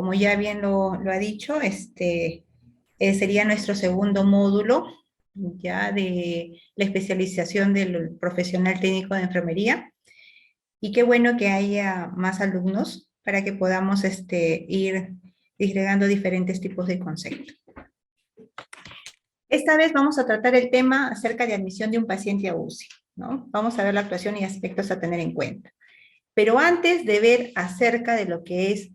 como ya bien lo ha dicho, sería nuestro segundo módulo ya de la especialización del profesional técnico de enfermería. Y qué bueno que haya más alumnos para que podamos ir disgregando diferentes tipos de conceptos. Esta vez vamos a tratar el tema acerca de admisión de un paciente a UCI, ¿no? Vamos a ver la actuación y aspectos a tener en cuenta. Pero antes de ver acerca de lo que es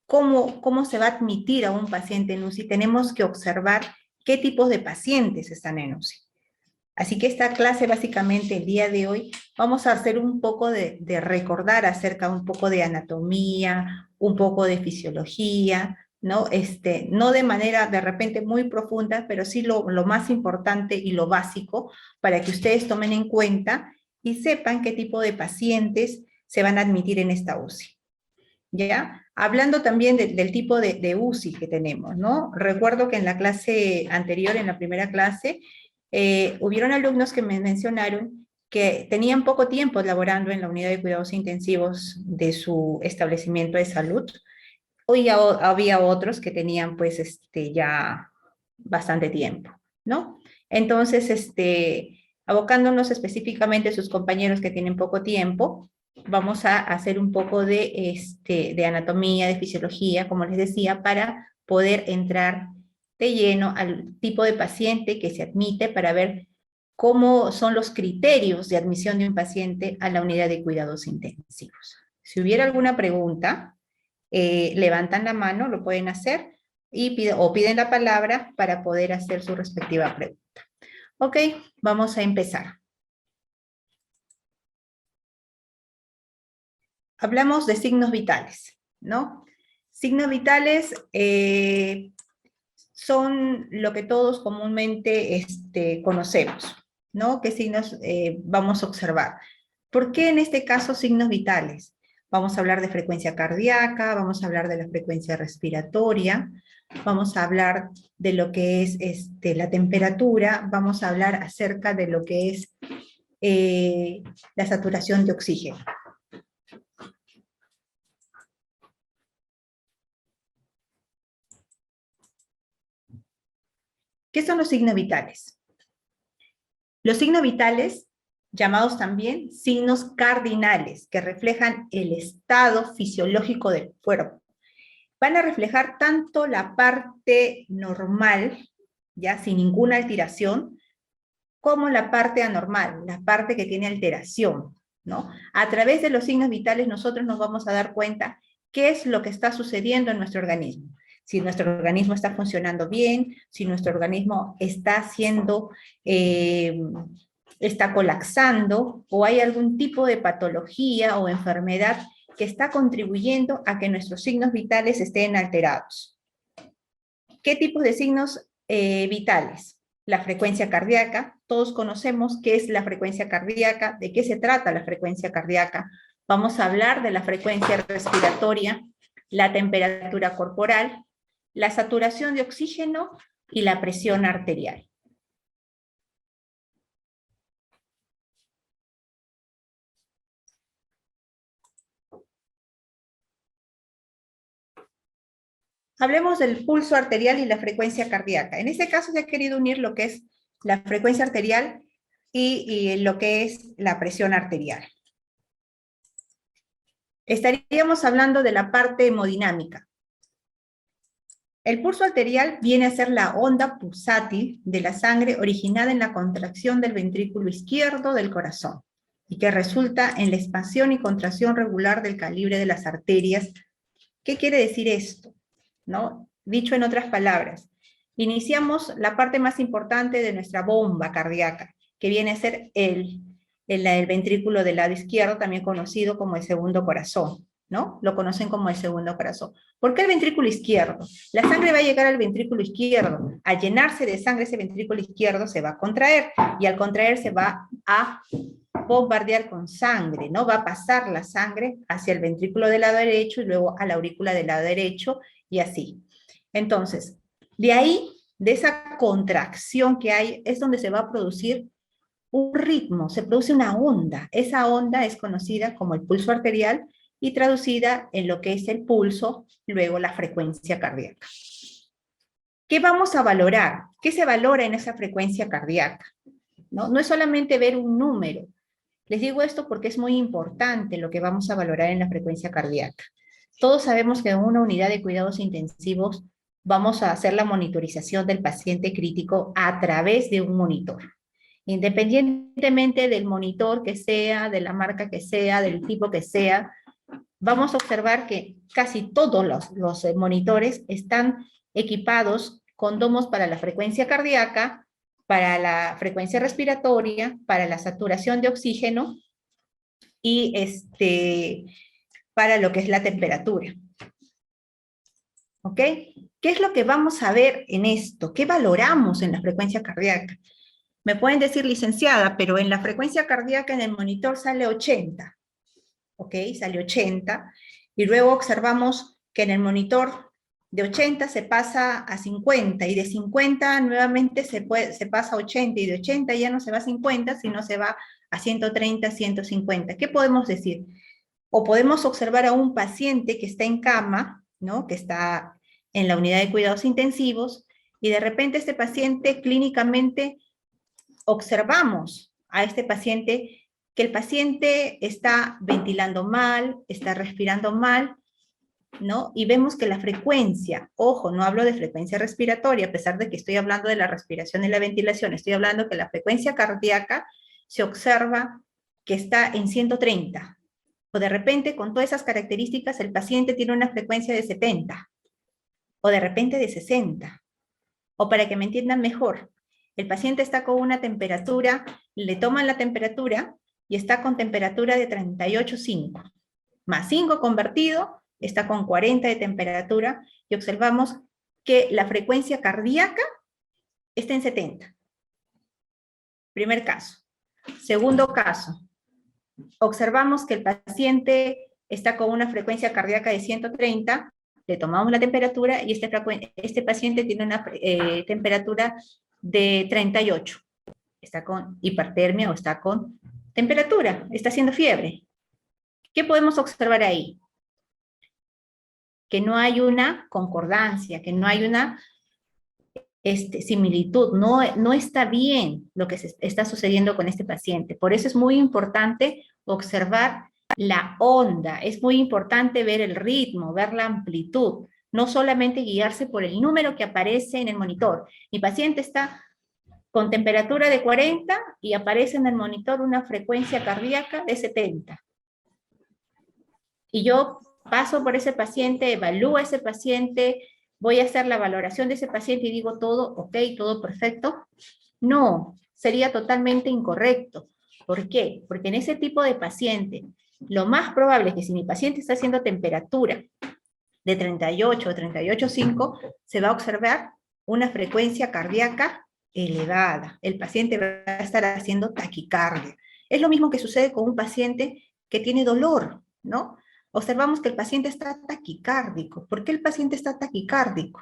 cómo se va a admitir a un paciente en UCI, tenemos que observar qué tipos de pacientes están en UCI. Así que esta clase básicamente el día de hoy vamos a hacer un poco de recordar acerca un poco de anatomía, un poco de fisiología, ¿no? No de manera de repente muy profunda, pero sí lo más importante y lo básico para que ustedes tomen en cuenta y sepan qué tipo de pacientes se van a admitir en esta UCI. ¿Ya? Hablando también del tipo de UCI que tenemos, ¿no? Recuerdo que en la clase anterior, en la primera clase, hubieron alumnos que me mencionaron que tenían poco tiempo laborando en la unidad de cuidados intensivos de su establecimiento de salud. Hoy ya había otros que tenían pues ya bastante tiempo, ¿no? Entonces, abocándonos específicamente a sus compañeros que tienen poco tiempo, vamos a hacer un poco de anatomía, de fisiología, como les decía, para poder entrar de lleno al tipo de paciente que se admite para ver cómo son los criterios de admisión de un paciente a la unidad de cuidados intensivos. Si hubiera alguna pregunta, levantan la mano, lo pueden hacer, y piden la palabra para poder hacer su respectiva pregunta. Ok, vamos a empezar. Hablamos de signos vitales, ¿no? Signos vitales son lo que todos comúnmente conocemos, ¿no? ¿Qué signos vamos a observar? ¿Por qué en este caso signos vitales? Vamos a hablar de frecuencia cardíaca, vamos a hablar de la frecuencia respiratoria, vamos a hablar de lo que es la temperatura, vamos a hablar acerca de lo que es la saturación de oxígeno. ¿Qué son los signos vitales? Los signos vitales, llamados también signos cardinales, que reflejan el estado fisiológico del cuerpo, van a reflejar tanto la parte normal, ya sin ninguna alteración, como la parte anormal, la parte que tiene alteración, ¿no? A través de los signos vitales nosotros nos vamos a dar cuenta qué es lo que está sucediendo en nuestro organismo. Si nuestro organismo está funcionando bien, si nuestro organismo está haciendo, está colapsando, o hay algún tipo de patología o enfermedad que está contribuyendo a que nuestros signos vitales estén alterados. ¿Qué tipos de signos vitales? La frecuencia cardíaca, todos conocemos qué es la frecuencia cardíaca, de qué se trata la frecuencia cardíaca. Vamos a hablar de la frecuencia respiratoria, la temperatura corporal, la saturación de oxígeno y la presión arterial. Hablemos del pulso arterial y la frecuencia cardíaca. En este caso se ha querido unir lo que es la frecuencia arterial y lo que es la presión arterial. Estaríamos hablando de la parte hemodinámica. El pulso arterial viene a ser la onda pulsátil de la sangre originada en la contracción del ventrículo izquierdo del corazón y que resulta en la expansión y contracción regular del calibre de las arterias. ¿Qué quiere decir esto? ¿No? Dicho en otras palabras, iniciamos la parte más importante de nuestra bomba cardíaca, que viene a ser el ventrículo del lado izquierdo, también conocido como el segundo corazón, ¿no? Lo conocen como el segundo corazón. ¿Por qué el ventrículo izquierdo? La sangre va a llegar al ventrículo izquierdo. Al llenarse de sangre ese ventrículo izquierdo se va a contraer, y al contraerse va a bombardear con sangre, ¿no? Va a pasar la sangre hacia el ventrículo del lado derecho y luego a la aurícula del lado derecho y así. Entonces, de ahí, de esa contracción que hay, es donde se va a producir un ritmo, se produce una onda. Esa onda es conocida como el pulso arterial y traducida en lo que es el pulso, luego la frecuencia cardíaca. ¿Qué vamos a valorar? ¿Qué se valora en esa frecuencia cardíaca? No es solamente ver un número. Les digo esto porque es muy importante lo que vamos a valorar en la frecuencia cardíaca. Todos sabemos que en una unidad de cuidados intensivos vamos a hacer la monitorización del paciente crítico a través de un monitor. Independientemente del monitor que sea, de la marca que sea, del tipo que sea, vamos a observar que casi todos los monitores están equipados con domos para la frecuencia cardíaca, para la frecuencia respiratoria, para la saturación de oxígeno y para lo que es la temperatura. ¿Ok? ¿Qué es lo que vamos a ver en esto? ¿Qué valoramos en la frecuencia cardíaca? Me pueden decir, licenciada, pero en la frecuencia cardíaca en el monitor sale 80. ¿Ok? Sale 80. Y luego observamos que en el monitor de 80 se pasa a 50, y de 50 nuevamente se pasa a 80, y de 80 ya no se va a 50, sino se va a 130, 150. ¿Qué podemos decir? O podemos observar a un paciente que está en cama, ¿no? Que está en la unidad de cuidados intensivos, y de repente este paciente clínicamente observamos a este paciente que el paciente está ventilando mal, está respirando mal, ¿no? Y vemos que la frecuencia, ojo, no hablo de frecuencia respiratoria, a pesar de que estoy hablando de la respiración y la ventilación, estoy hablando que la frecuencia cardíaca se observa que está en 130, o de repente con todas esas características el paciente tiene una frecuencia de 70, o de repente de 60, o para que me entiendan mejor, el paciente está con una temperatura, le toman la temperatura y está con temperatura de 38,5, más 5 convertido, está con 40 de temperatura, y observamos que la frecuencia cardíaca está en 70. Primer caso. Segundo caso, observamos que el paciente está con una frecuencia cardíaca de 130, le tomamos la temperatura y este paciente tiene una temperatura de 38. Está con hipertermia o está con temperatura, está haciendo fiebre. ¿Qué podemos observar ahí? Que no hay una concordancia, que no hay una similitud, no está bien lo que está sucediendo con este paciente. Por eso es muy importante observar la onda, es muy importante ver el ritmo, ver la amplitud, no solamente guiarse por el número que aparece en el monitor. Mi paciente está con temperatura de 40 y aparece en el monitor una frecuencia cardíaca de 70. Y yo paso por ese paciente, evalúo a ese paciente, voy a hacer la valoración de ese paciente y digo todo ok, todo perfecto. No, sería totalmente incorrecto. ¿Por qué? Porque en ese tipo de paciente, lo más probable es que si mi paciente está haciendo temperatura de 38 o 38,5, se va a observar una frecuencia cardíaca elevada. El paciente va a estar haciendo taquicardia. Es lo mismo que sucede con un paciente que tiene dolor, ¿no? Observamos que el paciente está taquicárdico. ¿Por qué el paciente está taquicárdico?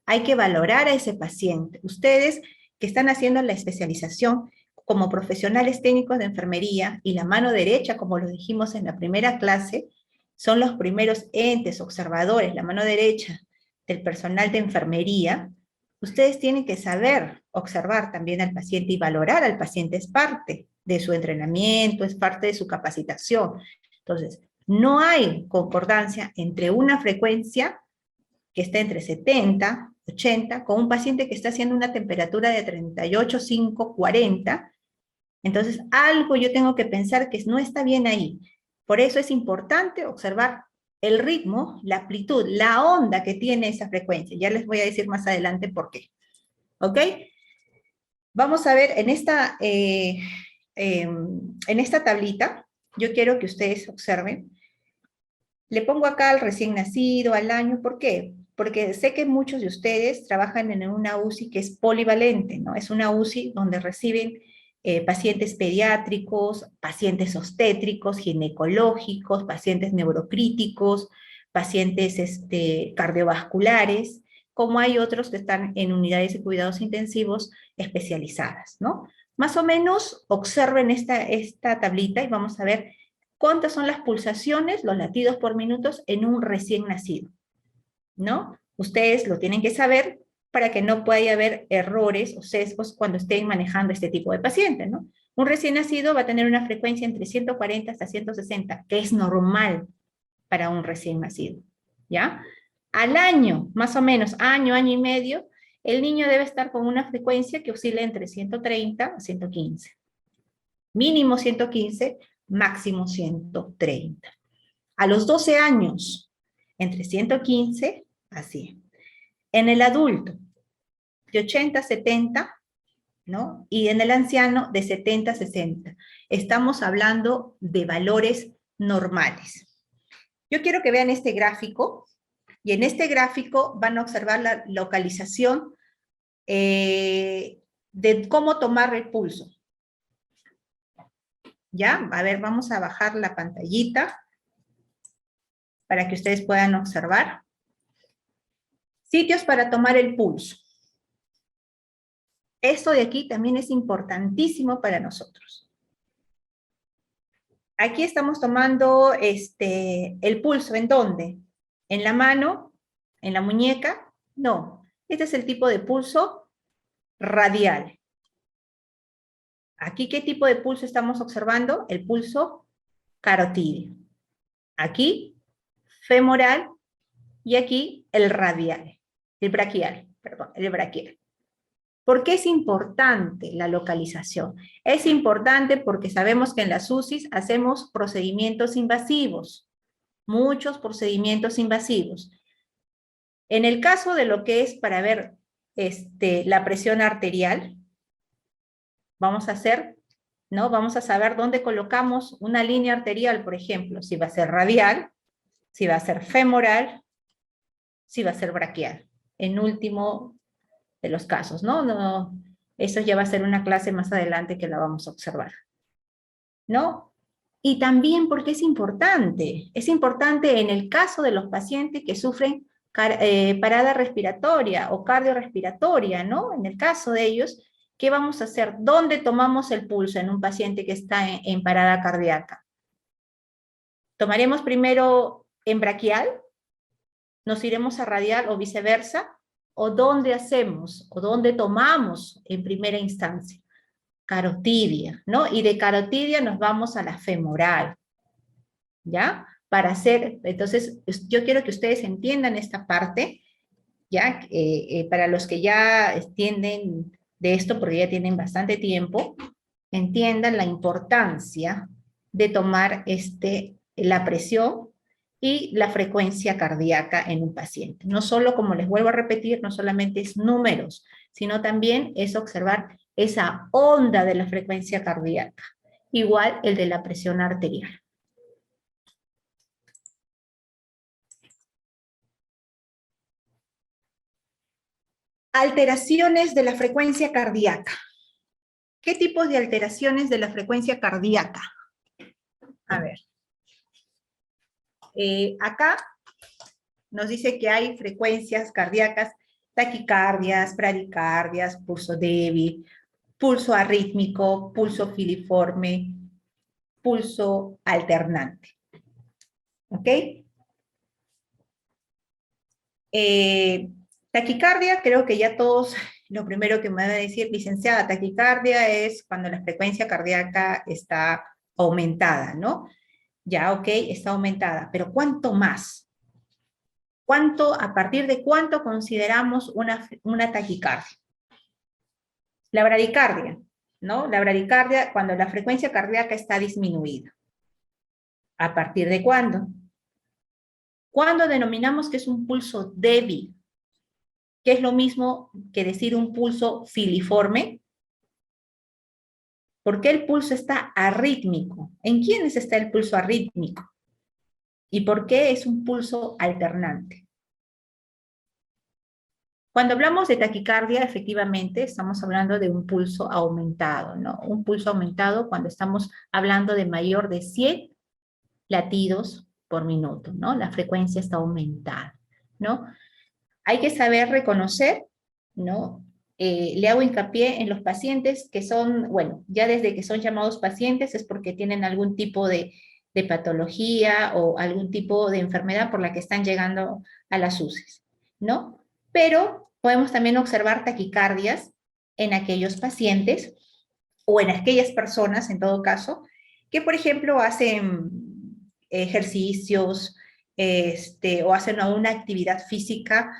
Hay que valorar a ese paciente. Ustedes que están haciendo la especialización como profesionales técnicos de enfermería y la mano derecha, como lo dijimos en la primera clase, son los primeros entes observadores, la mano derecha del personal de enfermería. Ustedes tienen que saber observar también al paciente y valorar al paciente. Es parte de su entrenamiento, es parte de su capacitación. Entonces, no hay concordancia entre una frecuencia que está entre 70, 80, con un paciente que está haciendo una temperatura de 38,5, 40. Entonces, algo yo tengo que pensar que no está bien ahí. Por eso es importante observar el ritmo, la amplitud, la onda que tiene esa frecuencia. Ya les voy a decir más adelante por qué. ¿Ok? Vamos a ver en esta tablita, yo quiero que ustedes observen. Le pongo acá al recién nacido, al año, ¿por qué? Porque sé que muchos de ustedes trabajan en una UCI que es polivalente, ¿no? Es una UCI donde reciben pacientes pediátricos, pacientes obstétricos, ginecológicos, pacientes neurocríticos, pacientes cardiovasculares, como hay otros que están en unidades de cuidados intensivos especializadas, ¿no? Más o menos observen esta tablita y vamos a ver ¿Cuántas son las pulsaciones, los latidos por minutos en un recién nacido? ¿No? Ustedes lo tienen que saber para que no pueda haber errores o sesgos cuando estén manejando este tipo de paciente, ¿no? Un recién nacido va a tener una frecuencia entre 140 hasta 160, que es normal para un recién nacido, ¿ya? Al año, más o menos, año, año y medio, el niño debe estar con una frecuencia que oscila entre 130 a 115. Mínimo 115, máximo 130. A los 12 años, entre 115 a 100. En el adulto, de 80 a 70, ¿no? Y en el anciano, de 70 a 60. Estamos hablando de valores normales. Yo quiero que vean este gráfico, y en este gráfico van a observar la localización de cómo tomar el pulso. ¿Ya? A ver, vamos a bajar la pantallita para que ustedes puedan observar. Sitios para tomar el pulso. Esto de aquí también es importantísimo para nosotros. Aquí estamos tomando el pulso, ¿en dónde? ¿En la mano? ¿En la muñeca? No. Este es el tipo de pulso radial. Aquí, ¿qué tipo de pulso estamos observando? El pulso carotídeo. Aquí, femoral, y aquí, el radial. El braquial, perdón, el braquial. ¿Por qué es importante la localización? Es importante porque sabemos que en las UCIs hacemos procedimientos invasivos, muchos procedimientos invasivos. En el caso de lo que es para ver la presión arterial, vamos a hacer, ¿no? Vamos a saber dónde colocamos una línea arterial, por ejemplo, si va a ser radial, si va a ser femoral, si va a ser braquial. En último de los casos, ¿no? No, eso ya va a ser una clase más adelante que la vamos a observar, ¿no? Y también porque es importante en el caso de los pacientes que sufren parada respiratoria o cardiorrespiratoria, ¿no? En el caso de ellos, ¿qué vamos a hacer? ¿Dónde tomamos el pulso en un paciente que está en parada cardíaca? ¿Tomaremos primero en braquial? ¿Nos iremos a radial o viceversa? ¿O dónde hacemos? ¿O dónde tomamos en primera instancia? Carotidia, ¿no? Y de carotidia nos vamos a la femoral, ¿ya? Para hacer, entonces, yo quiero que ustedes entiendan esta parte, ¿ya? Para los que ya entienden de esto, porque ya tienen bastante tiempo, entiendan la importancia de tomar la presión y la frecuencia cardíaca en un paciente. No solo, como les vuelvo a repetir, no solamente es números, sino también es observar esa onda de la frecuencia cardíaca, igual el de la presión arterial. Alteraciones de la frecuencia cardíaca. ¿Qué tipos de alteraciones de la frecuencia cardíaca? A ver. Acá nos dice que hay frecuencias cardíacas, taquicardias, bradicardias, pulso débil, pulso arrítmico, pulso filiforme, pulso alternante. ¿Ok? Taquicardia, creo que ya todos, lo primero que me van a decir, licenciada, taquicardia es cuando la frecuencia cardíaca está aumentada, ¿no? Ya, ok, está aumentada, pero ¿cuánto más? ¿A partir de cuánto consideramos una taquicardia? La bradicardia, ¿no? La bradicardia cuando la frecuencia cardíaca está disminuida. ¿A partir de cuándo? ¿Cuándo denominamos que es un pulso débil? Que es lo mismo que decir un pulso filiforme. ¿Por qué el pulso está arrítmico? ¿En quiénes está el pulso arrítmico? ¿Y por qué es un pulso alternante? Cuando hablamos de taquicardia, efectivamente, estamos hablando de un pulso aumentado, ¿no? Un pulso aumentado cuando estamos hablando de mayor de 100 latidos por minuto, ¿no? La frecuencia está aumentada, ¿no? Hay que saber reconocer, ¿no? Le hago hincapié en los pacientes que son, bueno, ya desde que son llamados pacientes es porque tienen algún tipo de de patología o algún tipo de enfermedad por la que están llegando a las UCIs, ¿no? Pero podemos también observar taquicardias en aquellos pacientes o en aquellas personas, en todo caso, que por ejemplo hacen ejercicios o hacen una actividad física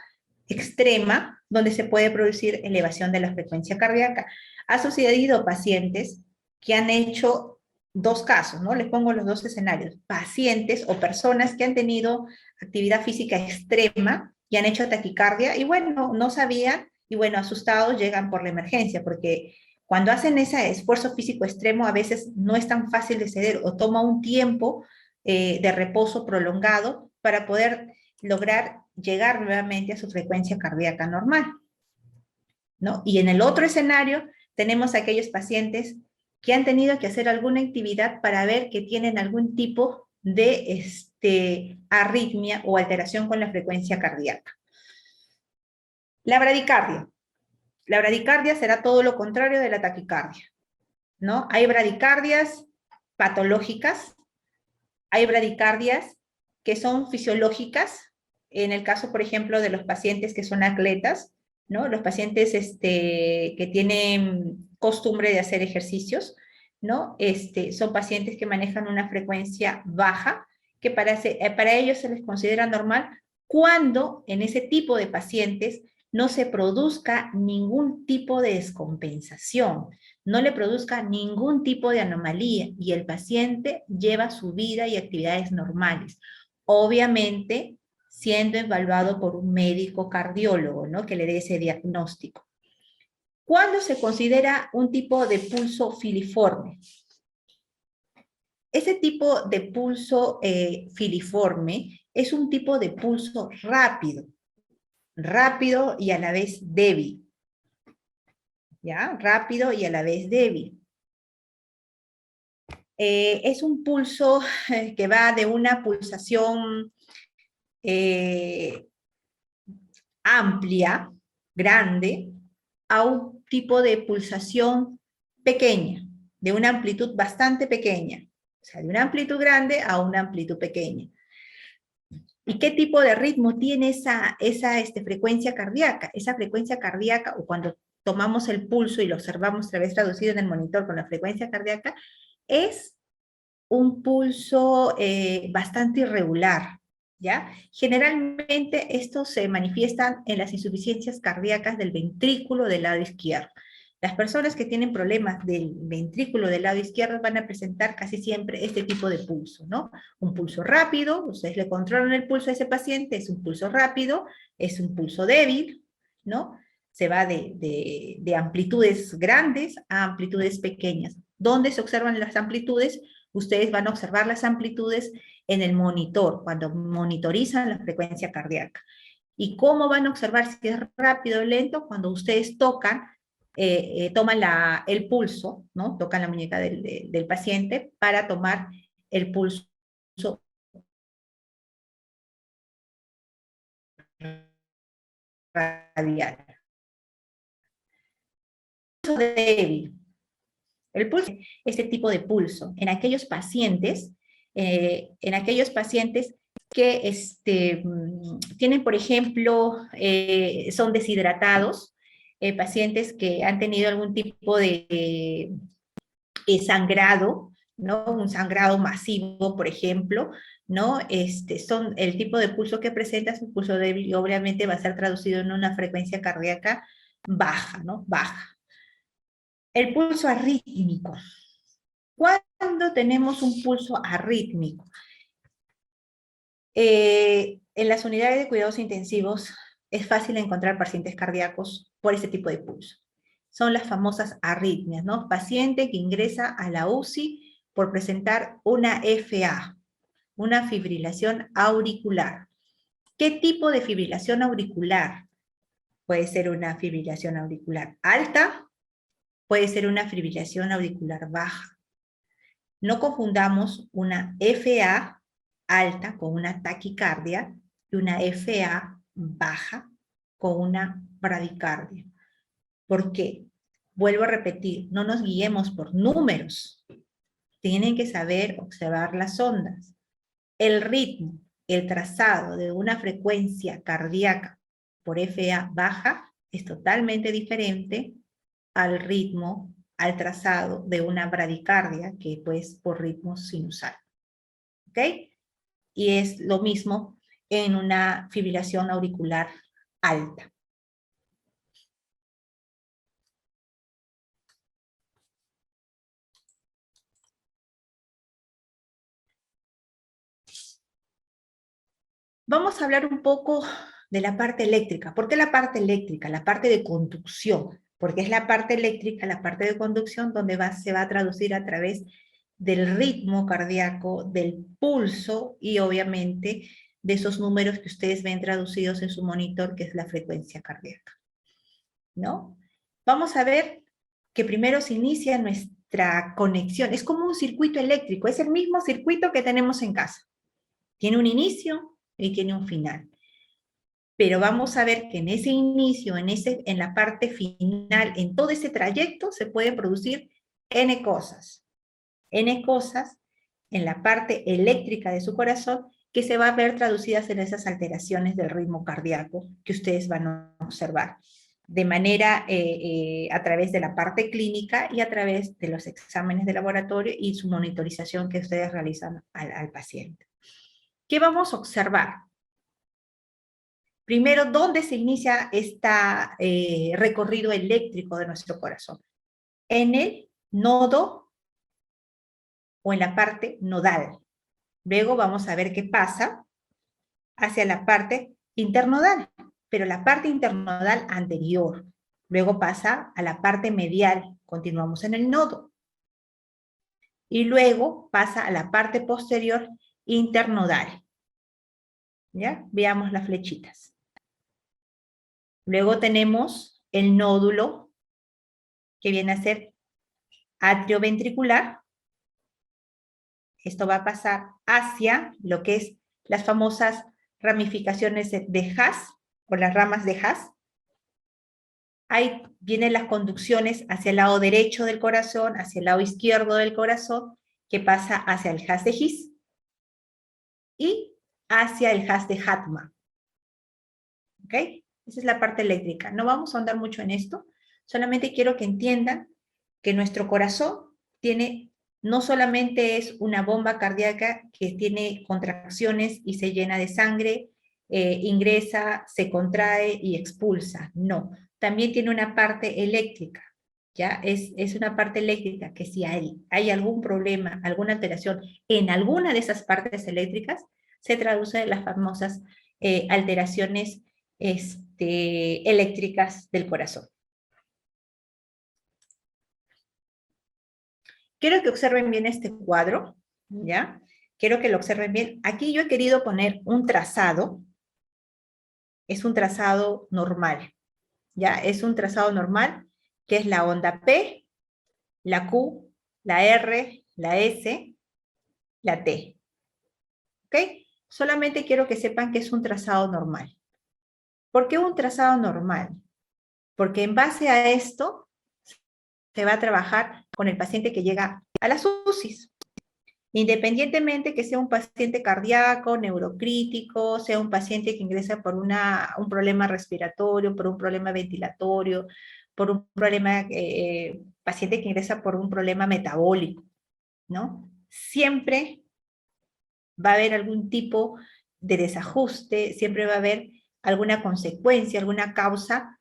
extrema donde se puede producir elevación de la frecuencia cardíaca. Ha sucedido pacientes que han hecho dos casos, ¿no? Les pongo los dos escenarios. Pacientes o personas que han tenido actividad física extrema y han hecho taquicardia y bueno, no sabían y bueno, asustados llegan por la emergencia porque cuando hacen ese esfuerzo físico extremo a veces no es tan fácil de ceder o toma un tiempo de reposo prolongado para poder lograr llegar nuevamente a su frecuencia cardíaca normal, ¿no? Y en el otro escenario tenemos a aquellos pacientes que han tenido que hacer alguna actividad para ver que tienen algún tipo de arritmia o alteración con la frecuencia cardíaca. La bradicardia. La bradicardia será todo lo contrario de la taquicardia, ¿no? Hay bradicardias patológicas, hay bradicardias que son fisiológicas, en el caso, por ejemplo, de los pacientes que son atletas, ¿no? Los pacientes que tienen costumbre de hacer ejercicios, ¿no? Son pacientes que manejan una frecuencia baja, que para ellos se les considera normal cuando en ese tipo de pacientes no se produzca ningún tipo de descompensación, no le produzca ningún tipo de anomalía y el paciente lleva su vida y actividades normales. Obviamente, siendo evaluado por un médico cardiólogo, ¿no? Que le dé ese diagnóstico. ¿Cuándo se considera un tipo de pulso filiforme? Ese tipo de pulso filiforme es un tipo de pulso rápido y a la vez débil. ¿Ya? Rápido y a la vez débil. Es un pulso que va de una pulsación amplia, grande, a un tipo de pulsación pequeña, de una amplitud bastante pequeña. O sea, de una amplitud grande a una amplitud pequeña. ¿Y qué tipo de ritmo tiene esa frecuencia cardíaca? Esa frecuencia cardíaca, o cuando tomamos el pulso y lo observamos a través traducido en el monitor con la frecuencia cardíaca, es un pulso bastante irregular, ¿ya? Generalmente estos se manifiestan en las insuficiencias cardíacas del ventrículo del lado izquierdo. Las personas que tienen problemas del ventrículo del lado izquierdo van a presentar casi siempre este tipo de pulso, ¿no? Un pulso rápido, ustedes le controlan el pulso a ese paciente, es un pulso rápido, es un pulso débil, ¿no? Se va de amplitudes grandes a amplitudes pequeñas. ¿Dónde se observan las amplitudes? Ustedes van a observar las amplitudes en el monitor, cuando monitorizan la frecuencia cardíaca. ¿Y cómo van a observar si es rápido o lento? Cuando ustedes toman el pulso, ¿no? Tocan la muñeca del paciente para tomar el pulso radial. Pulso débil. El pulso, este tipo de pulso, en aquellos pacientes que tienen, por ejemplo, son deshidratados, pacientes que han tenido algún tipo de sangrado, ¿no? Un sangrado masivo, por ejemplo, ¿no? Son el tipo de pulso que presenta, es un pulso débil y obviamente va a ser traducido en una frecuencia cardíaca baja, ¿no? Baja. El pulso arrítmico. ¿Cuándo tenemos un pulso arrítmico? En las unidades de cuidados intensivos es fácil encontrar pacientes cardíacos por este tipo de pulso. Son las famosas arritmias, ¿no? Paciente que ingresa a la UCI por presentar una FA, una fibrilación auricular. ¿Qué tipo de fibrilación auricular? Puede ser una fibrilación auricular alta, puede ser una fibrilación auricular baja. No confundamos una FA alta con una taquicardia y una FA baja con una bradicardia. ¿Por qué? Vuelvo a repetir, no nos guiemos por números. tienen que saber observar las ondas. El ritmo, el trazado de una frecuencia cardíaca por FA baja es totalmente diferente al ritmo, al trazado de una bradicardia, que pues por ritmo sinusal. ¿Ok? Y es lo mismo en una fibrilación auricular alta. Vamos a hablar un poco de la parte eléctrica. ¿Por qué la parte eléctrica? La parte de conducción. Porque es la parte eléctrica, la parte de conducción, donde se va a traducir a través del ritmo cardíaco, del pulso y obviamente de esos números que ustedes ven traducidos en su monitor, que es la frecuencia cardíaca, ¿no? Vamos a ver que primero se inicia nuestra conexión. Es como un circuito eléctrico, es el mismo circuito que tenemos en casa. Tiene un inicio y tiene un final. Pero vamos a ver que en ese inicio, en la parte final, en todo ese trayecto, se pueden producir N cosas. N cosas en la parte eléctrica de su corazón que se va a ver traducidas en esas alteraciones del ritmo cardíaco que ustedes van a observar de manera a través de la parte clínica y a través de los exámenes de laboratorio y su monitorización que ustedes realizan al paciente. ¿Qué vamos a observar? Primero, ¿dónde se inicia este recorrido eléctrico de nuestro corazón? En el nodo o en la parte nodal. Luego vamos a ver qué pasa hacia la parte internodal, pero la parte internodal anterior. Luego pasa a la parte medial, continuamos en el nodo. Y luego pasa a la parte posterior internodal. ¿Ya? Veamos las flechitas. Luego tenemos el nódulo, que viene a ser atrioventricular. Esto va a pasar hacia lo que es las famosas ramificaciones de Haas, o las ramas de Haas. Ahí vienen las conducciones hacia el lado derecho del corazón, hacia el lado izquierdo del corazón, que pasa hacia el Haas de His y hacia el Haas de Hatma. ¿Ok? Esa es la parte eléctrica. No vamos a ahondar mucho en esto, solamente quiero que entiendan que nuestro corazón tiene, no solamente es una bomba cardíaca que tiene contracciones y se llena de sangre, ingresa, se contrae y expulsa. No, también tiene una parte eléctrica, ¿ya? Es una parte eléctrica que si hay algún problema, alguna alteración en alguna de esas partes eléctricas, se traduce en las famosas alteraciones eléctricas del corazón. Quiero que observen bien este cuadro, ¿ya? Quiero que lo observen bien. Aquí yo he querido poner un trazado. Es un trazado normal, ¿ya? Es un trazado normal, que es la onda P, la Q, la R, la S, la T. ¿Ok? Solamente quiero que sepan que es un trazado normal. ¿Por qué un trazado normal? Porque en base a esto se va a trabajar con el paciente que llega a las UCIs. Independientemente que sea un paciente cardíaco, neurocrítico, sea un paciente que ingresa por un problema respiratorio, por un problema ventilatorio, por un problema, paciente que ingresa por un problema metabólico, ¿no? Siempre va a haber algún tipo de desajuste, siempre va a haber alguna consecuencia, alguna causa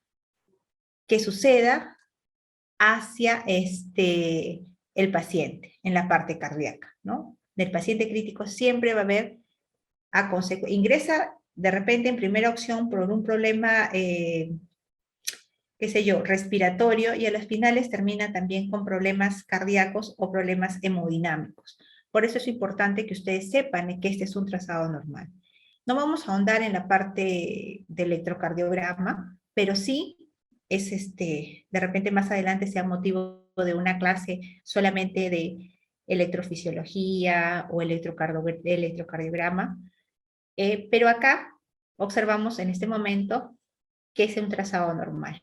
que suceda hacia el paciente en la parte cardíaca, ¿no? Del paciente crítico siempre va a haber ingresa de repente en primera opción por un problema, qué sé yo, respiratorio, y a las finales termina también con problemas cardíacos o problemas hemodinámicos. Por eso es importante que ustedes sepan que este es un trazado normal. No vamos a ahondar en la parte de electrocardiograma, pero sí es de repente más adelante sea motivo de una clase solamente de electrofisiología o electrocardiograma, pero acá observamos en este momento que es un trazado normal.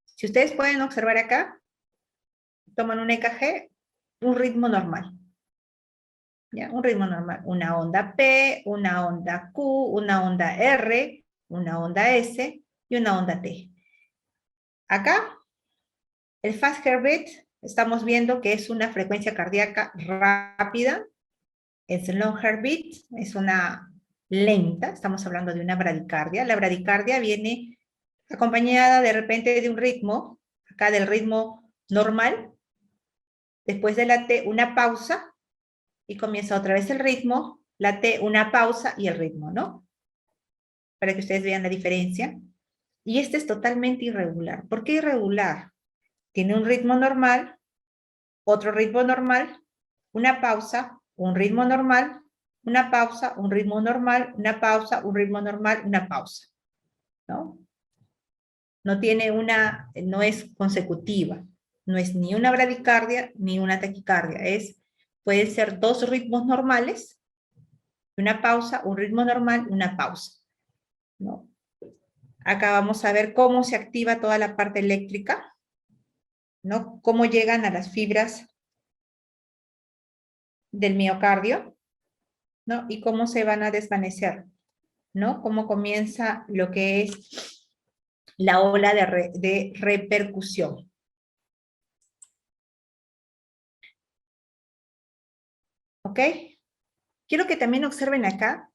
Si ustedes pueden observar acá, toman un EKG un ritmo normal. ¿Ya? Un ritmo normal. Una onda P, una onda Q, una onda R, una onda S y una onda T. Acá, el fast heartbeat, estamos viendo que es una frecuencia cardíaca rápida. El slow heartbeat es una lenta, estamos hablando de una bradicardia. La bradicardia viene acompañada de repente de un ritmo, acá del ritmo normal, después de la T una pausa, y comienza otra vez el ritmo, la T una pausa y el ritmo, ¿no? Para que ustedes vean la diferencia. Y este es totalmente irregular. ¿Por qué irregular? Tiene un ritmo normal, otro ritmo normal, una pausa, un ritmo normal, una pausa, un ritmo normal, una pausa, un ritmo normal, una pausa, ¿no? No tiene una, no es consecutiva, no es ni una bradicardia ni una taquicardia, pueden ser dos ritmos normales, una pausa, un ritmo normal, una pausa, ¿no? Acá vamos a ver cómo se activa toda la parte eléctrica, ¿no? Cómo llegan a las fibras del miocardio, ¿no? Y cómo se van a desvanecer, ¿no? Cómo comienza lo que es la ola de repercusión. ¿Ok? Quiero que también observen acá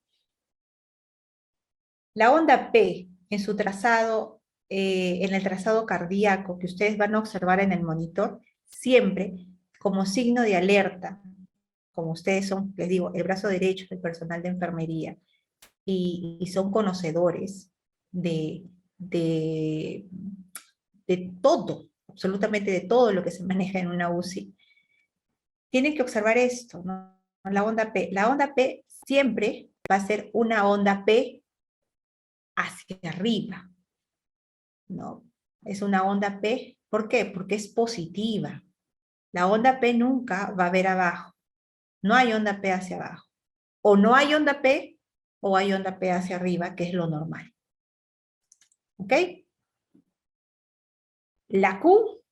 la onda P en su trazado, en el trazado cardíaco que ustedes van a observar en el monitor, siempre como signo de alerta, como ustedes son, les digo, el brazo derecho del personal de enfermería, y son conocedores de, de, de todo, absolutamente de todo lo que se maneja en una UCI, tienen que observar esto, ¿no? La onda P. La onda P siempre va a ser una onda P hacia arriba, ¿no? Es una onda P, ¿por qué? Porque es positiva. La onda P nunca va a ver abajo. No hay onda P hacia abajo. O no hay onda P, o hay onda P hacia arriba, que es lo normal. ¿Ok? La Q,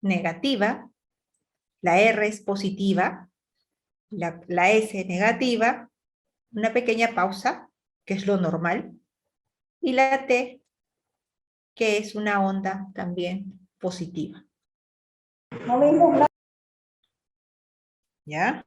negativa, la R es positiva, la S negativa, una pequeña pausa, que es lo normal, y la T, que es una onda también positiva. ¿Ya?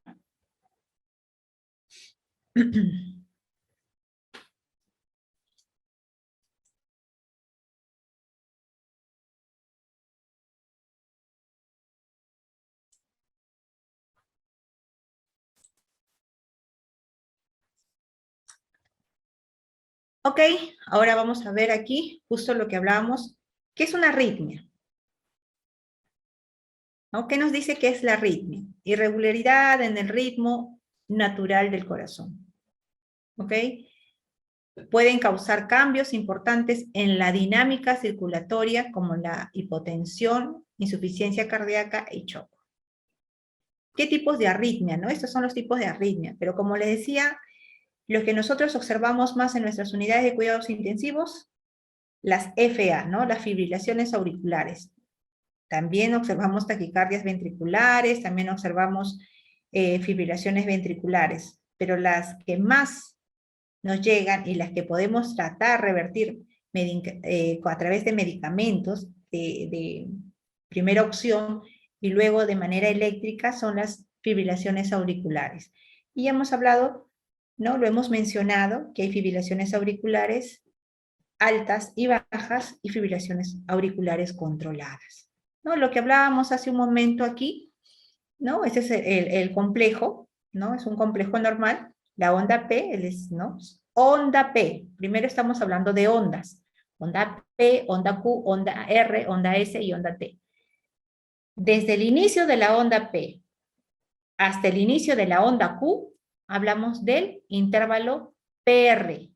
Ok, ahora vamos a ver aquí justo lo que hablábamos, ¿qué es una arritmia? ¿No? ¿Qué nos dice que es la arritmia? Irregularidad en el ritmo natural del corazón. ¿Ok? Pueden causar cambios importantes en la dinámica circulatoria como la hipotensión, insuficiencia cardíaca y shock. ¿Qué tipos de arritmia? ¿No? Estos son los tipos de arritmia, pero como les decía, los que nosotros observamos más en nuestras unidades de cuidados intensivos, las FA, ¿no? Las fibrilaciones auriculares. También observamos taquicardias ventriculares, también observamos fibrilaciones ventriculares, pero las que más nos llegan y las que podemos tratar, revertir a través de medicamentos de primera opción y luego de manera eléctrica son las fibrilaciones auriculares. Y hemos hablado, ¿no? Lo hemos mencionado, que hay fibrilaciones auriculares altas y bajas y fibrilaciones auriculares controladas, ¿no? Lo que hablábamos hace un momento aquí, ¿no? Este es el complejo, ¿no? Es un complejo normal, la onda P, ¿no? Onda P, primero estamos hablando de ondas, onda P, onda Q, onda R, onda S y onda T. Desde el inicio de la onda P hasta el inicio de la onda Q, hablamos del intervalo PR.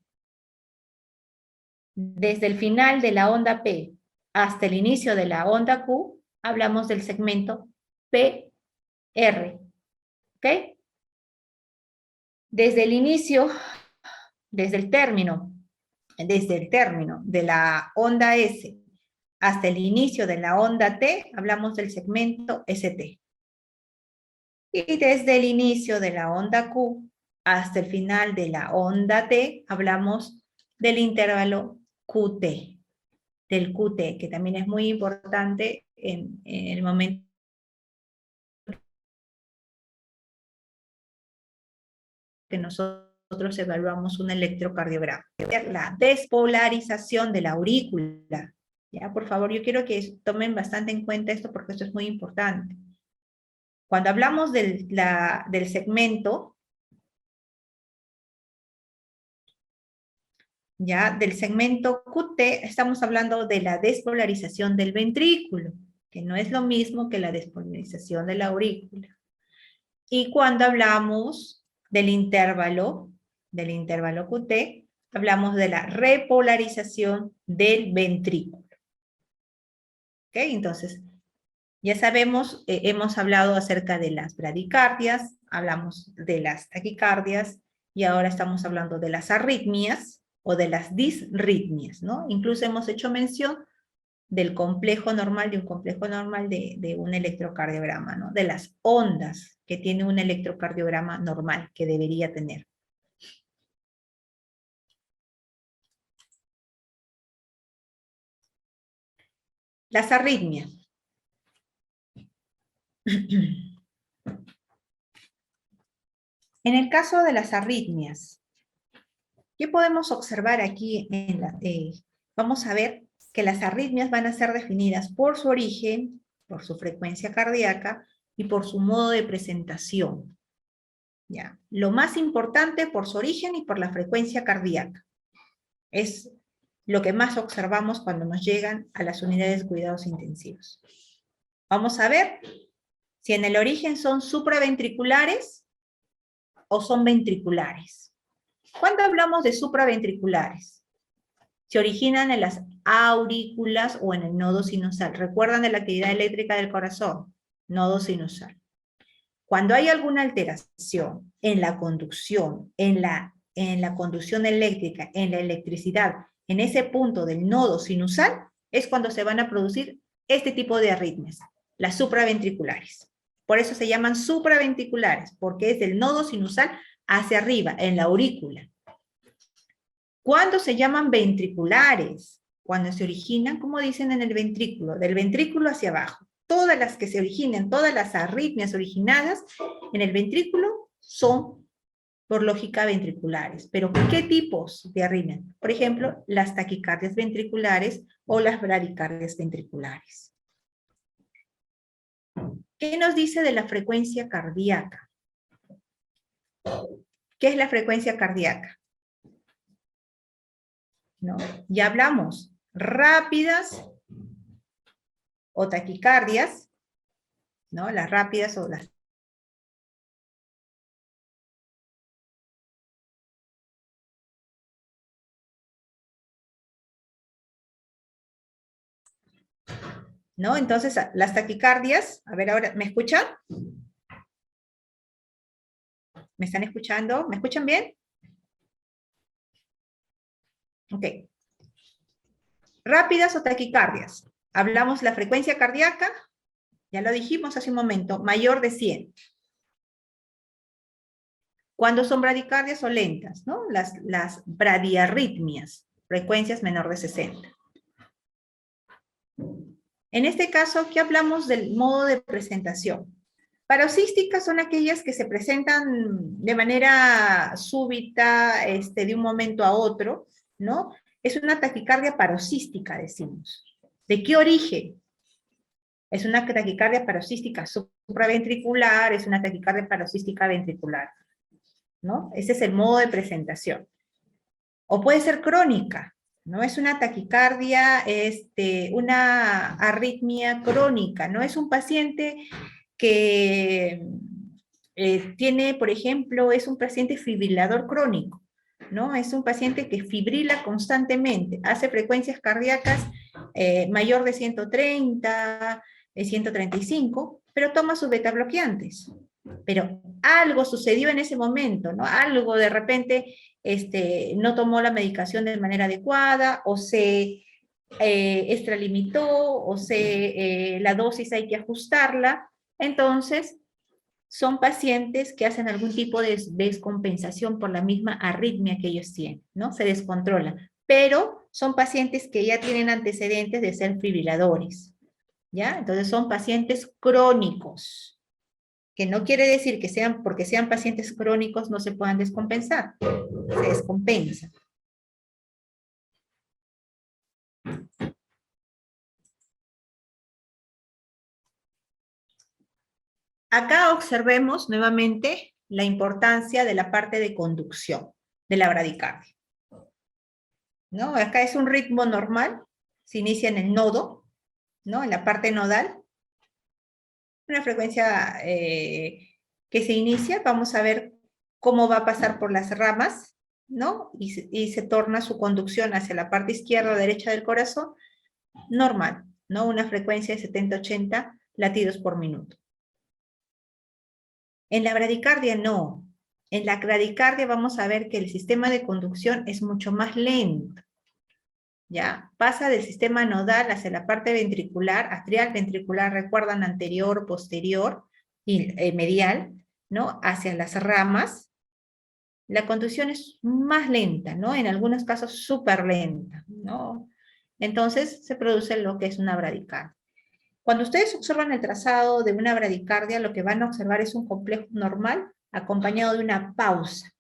Desde el final de la onda P hasta el inicio de la onda Q, hablamos del segmento PR. ¿Ok? Desde el inicio, desde el término de la onda S hasta el inicio de la onda T, hablamos del segmento ST. Y desde el inicio de la onda Q hasta el final de la onda T, hablamos del intervalo QT, del QT, que también es muy importante en el momento que nosotros evaluamos un electrocardiograma. La despolarización de la aurícula. Ya, por favor, yo quiero que tomen bastante en cuenta esto porque esto es muy importante. Cuando hablamos del segmento, ya, del segmento QT, estamos hablando de la despolarización del ventrículo, que no es lo mismo que la despolarización de la aurícula. Y cuando hablamos del intervalo QT, hablamos de la repolarización del ventrículo. ¿Ok? Entonces, ya sabemos, hemos hablado acerca de las bradicardias, hablamos de las taquicardias, y ahora estamos hablando de las arritmias o de las disritmias, ¿no? Incluso hemos hecho mención del complejo normal, de un complejo normal de un electrocardiograma, ¿no? De las ondas que tiene un electrocardiograma normal, que debería tener. Las arritmias. En el caso de las arritmias, ¿qué podemos observar aquí? Vamos a ver que las arritmias van a ser definidas por su origen, por su frecuencia cardíaca y por su modo de presentación. ¿Ya? Lo más importante por su origen y por la frecuencia cardíaca. Es lo que más observamos cuando nos llegan a las unidades de cuidados intensivos. Vamos a ver si en el origen son supraventriculares o son ventriculares. ¿Cuándo hablamos de supraventriculares? Se originan en las aurículas o en el nodo sinusal. ¿Recuerdan de la actividad eléctrica del corazón? Nodo sinusal. Cuando hay alguna alteración en la conducción, en la conducción eléctrica, en la electricidad, en ese punto del nodo sinusal, es cuando se van a producir este tipo de arritmias, las supraventriculares. Por eso se llaman supraventriculares, porque es del nodo sinusal hacia arriba, en la aurícula. ¿Cuándo se llaman ventriculares? Cuando se originan, como dicen, en el ventrículo, del ventrículo hacia abajo. Todas las que se originen, todas las arritmias originadas en el ventrículo son, por lógica, ventriculares. ¿Pero qué tipos de arritmias? Por ejemplo, las taquicardias ventriculares o las bradicardias ventriculares. ¿Qué nos dice de la frecuencia cardíaca? ¿Qué es la frecuencia cardíaca? ¿No? Ya hablamos, rápidas o taquicardias, ¿no? Las rápidas o las... ¿No? Entonces, las taquicardias, a ver ahora, ¿me escuchan? ¿Me están escuchando? ¿Me escuchan bien? Ok. Rápidas o taquicardias. Hablamos la frecuencia cardíaca, ya lo dijimos hace un momento, mayor de 100. ¿Cuándo son bradicardias o lentas? ¿No? Las bradiarritmias, frecuencias menor de 60. En este caso, ¿qué hablamos del modo de presentación? Paroxísticas son aquellas que se presentan de manera súbita, de un momento a otro, ¿no? Es una taquicardia paroxística, decimos. ¿De qué origen? Es una taquicardia paroxística supraventricular, es una taquicardia paroxística ventricular, ¿no? Ese es el modo de presentación. O puede ser crónica, ¿no? Es una taquicardia, una arritmia crónica, ¿no? Es un paciente que tiene, por ejemplo, es un paciente fibrilador crónico, ¿no? Es un paciente que fibrila constantemente, hace frecuencias cardíacas mayor de 130, 135, pero toma sus beta bloqueantes. Pero algo sucedió en ese momento, ¿no? Algo de repente no tomó la medicación de manera adecuada, o se extralimitó, o la dosis hay que ajustarla. Entonces, son pacientes que hacen algún tipo de descompensación por la misma arritmia que ellos tienen, ¿no? Se descontrola. Pero son pacientes que ya tienen antecedentes de ser fibriladores, ¿ya? Entonces son pacientes crónicos, que no quiere decir que porque sean pacientes crónicos no se puedan descompensar, se descompensa. Acá observemos nuevamente la importancia de la parte de conducción de la bradicardia, ¿no? Acá es un ritmo normal, se inicia en el nodo, ¿no? En la parte nodal, una frecuencia que se inicia, vamos a ver cómo va a pasar por las ramas, ¿no? Y se torna su conducción hacia la parte izquierda o derecha del corazón, normal, ¿no? Una frecuencia de 70-80 latidos por minuto. En la bradicardia no. En la bradicardia vamos a ver que el sistema de conducción es mucho más lento. ¿Ya? Pasa del sistema nodal hacia la parte ventricular, atrial, ventricular, recuerdan anterior, posterior y medial, ¿no? Hacia las ramas. La conducción es más lenta, ¿no? En algunos casos súper lenta, ¿no? Entonces se produce lo que es una bradicardia. Cuando ustedes observan el trazado de una bradicardia, lo que van a observar es un complejo normal acompañado de una pausa,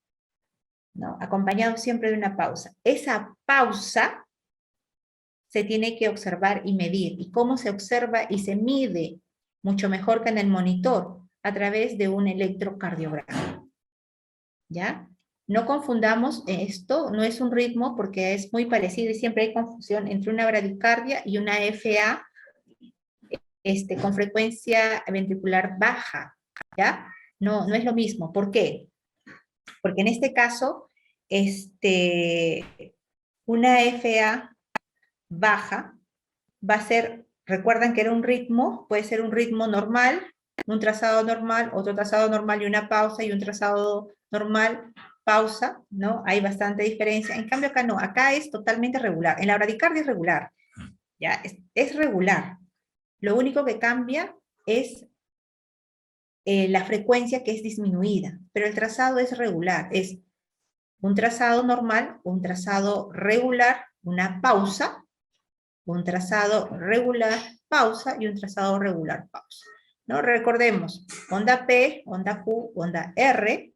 ¿no? Acompañado siempre de una pausa. Esa pausa se tiene que observar y medir. ¿Y cómo se observa y se mide? Mucho mejor que en el monitor, a través de un electrocardiograma. ¿Ya? No confundamos esto, no es un ritmo porque es muy parecido y siempre hay confusión entre una bradicardia y una FA con frecuencia ventricular baja, ¿ya? No, no es lo mismo. ¿Por qué? Porque en este caso, una FA baja va a ser, recuerdan que era un ritmo, puede ser un ritmo normal, un trazado normal, otro trazado normal y una pausa, y un trazado normal, pausa, ¿no? Hay bastante diferencia. En cambio acá no, acá es totalmente regular. En la bradicardia es regular, ¿ya? Es regular. Lo único que cambia es la frecuencia, que es disminuida, pero el trazado es regular, es un trazado normal, un trazado regular, una pausa, un trazado regular, pausa, y un trazado regular, pausa. ¿No? Recordemos, onda P, onda Q, onda R,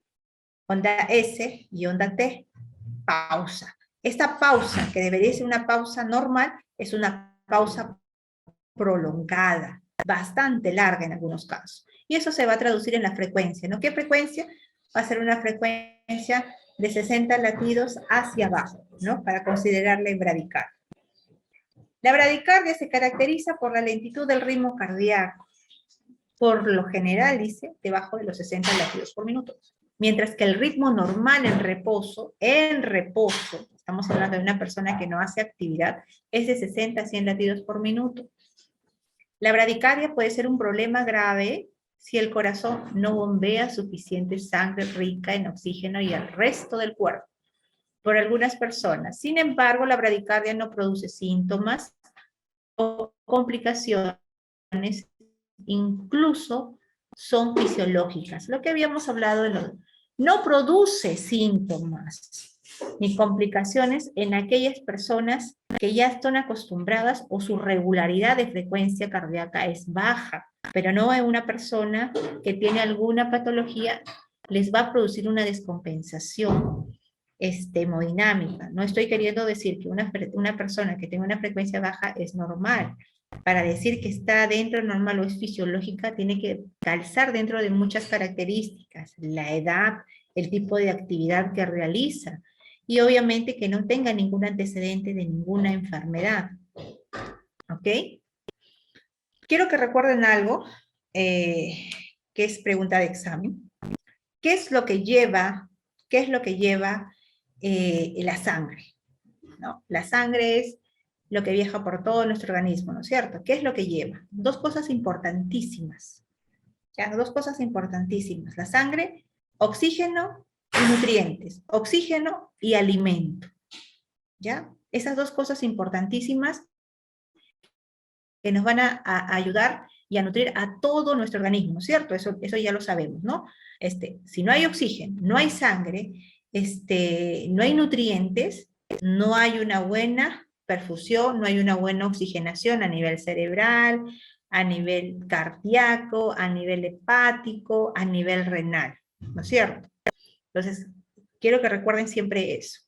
onda S y onda T, pausa. Esta pausa, que debería ser una pausa normal, es una pausa prolongada, bastante larga en algunos casos. Y eso se va a traducir en la frecuencia, ¿no? ¿Qué frecuencia? Va a ser una frecuencia de 60 latidos hacia abajo, ¿no? Para considerarla bradicardia. La bradicardia se caracteriza por la lentitud del ritmo cardíaco, por lo general, dice, debajo de los 60 latidos por minuto. Mientras que el ritmo normal en reposo, estamos hablando de una persona que no hace actividad, es de 60 a 100 latidos por minuto. La bradicardia puede ser un problema grave si el corazón no bombea suficiente sangre rica en oxígeno y al resto del cuerpo, por algunas personas. Sin embargo, la bradicardia no produce síntomas o complicaciones, incluso son fisiológicas. Lo que habíamos hablado, no produce síntomas ni complicaciones en aquellas personas que ya están acostumbradas o su regularidad de frecuencia cardíaca es baja, pero no en una persona que tiene alguna patología, les va a producir una descompensación hemodinámica. No estoy queriendo decir que una persona que tenga una frecuencia baja es normal. Para decir que está dentro del normal o es fisiológica, tiene que calzar dentro de muchas características, la edad, el tipo de actividad que realiza, y obviamente que no tenga ningún antecedente de ninguna enfermedad. ¿Ok? Quiero que recuerden algo, que es pregunta de examen. ¿Qué es lo que lleva la sangre? ¿No? La sangre es lo que viaja por todo nuestro organismo, ¿no es cierto? ¿Qué es lo que lleva? Dos cosas importantísimas. ¿Ya? Dos cosas importantísimas. La sangre, oxígeno y nutrientes. Oxígeno y alimento. ¿Ya? Esas dos cosas importantísimas que nos van a ayudar y a nutrir a todo nuestro organismo, ¿no es cierto? Eso ya lo sabemos, ¿no? Si no hay oxígeno, no hay sangre, no hay nutrientes, no hay una buena perfusión, no hay una buena oxigenación a nivel cerebral, a nivel cardíaco, a nivel hepático, a nivel renal, ¿no es cierto? Entonces, quiero que recuerden siempre eso.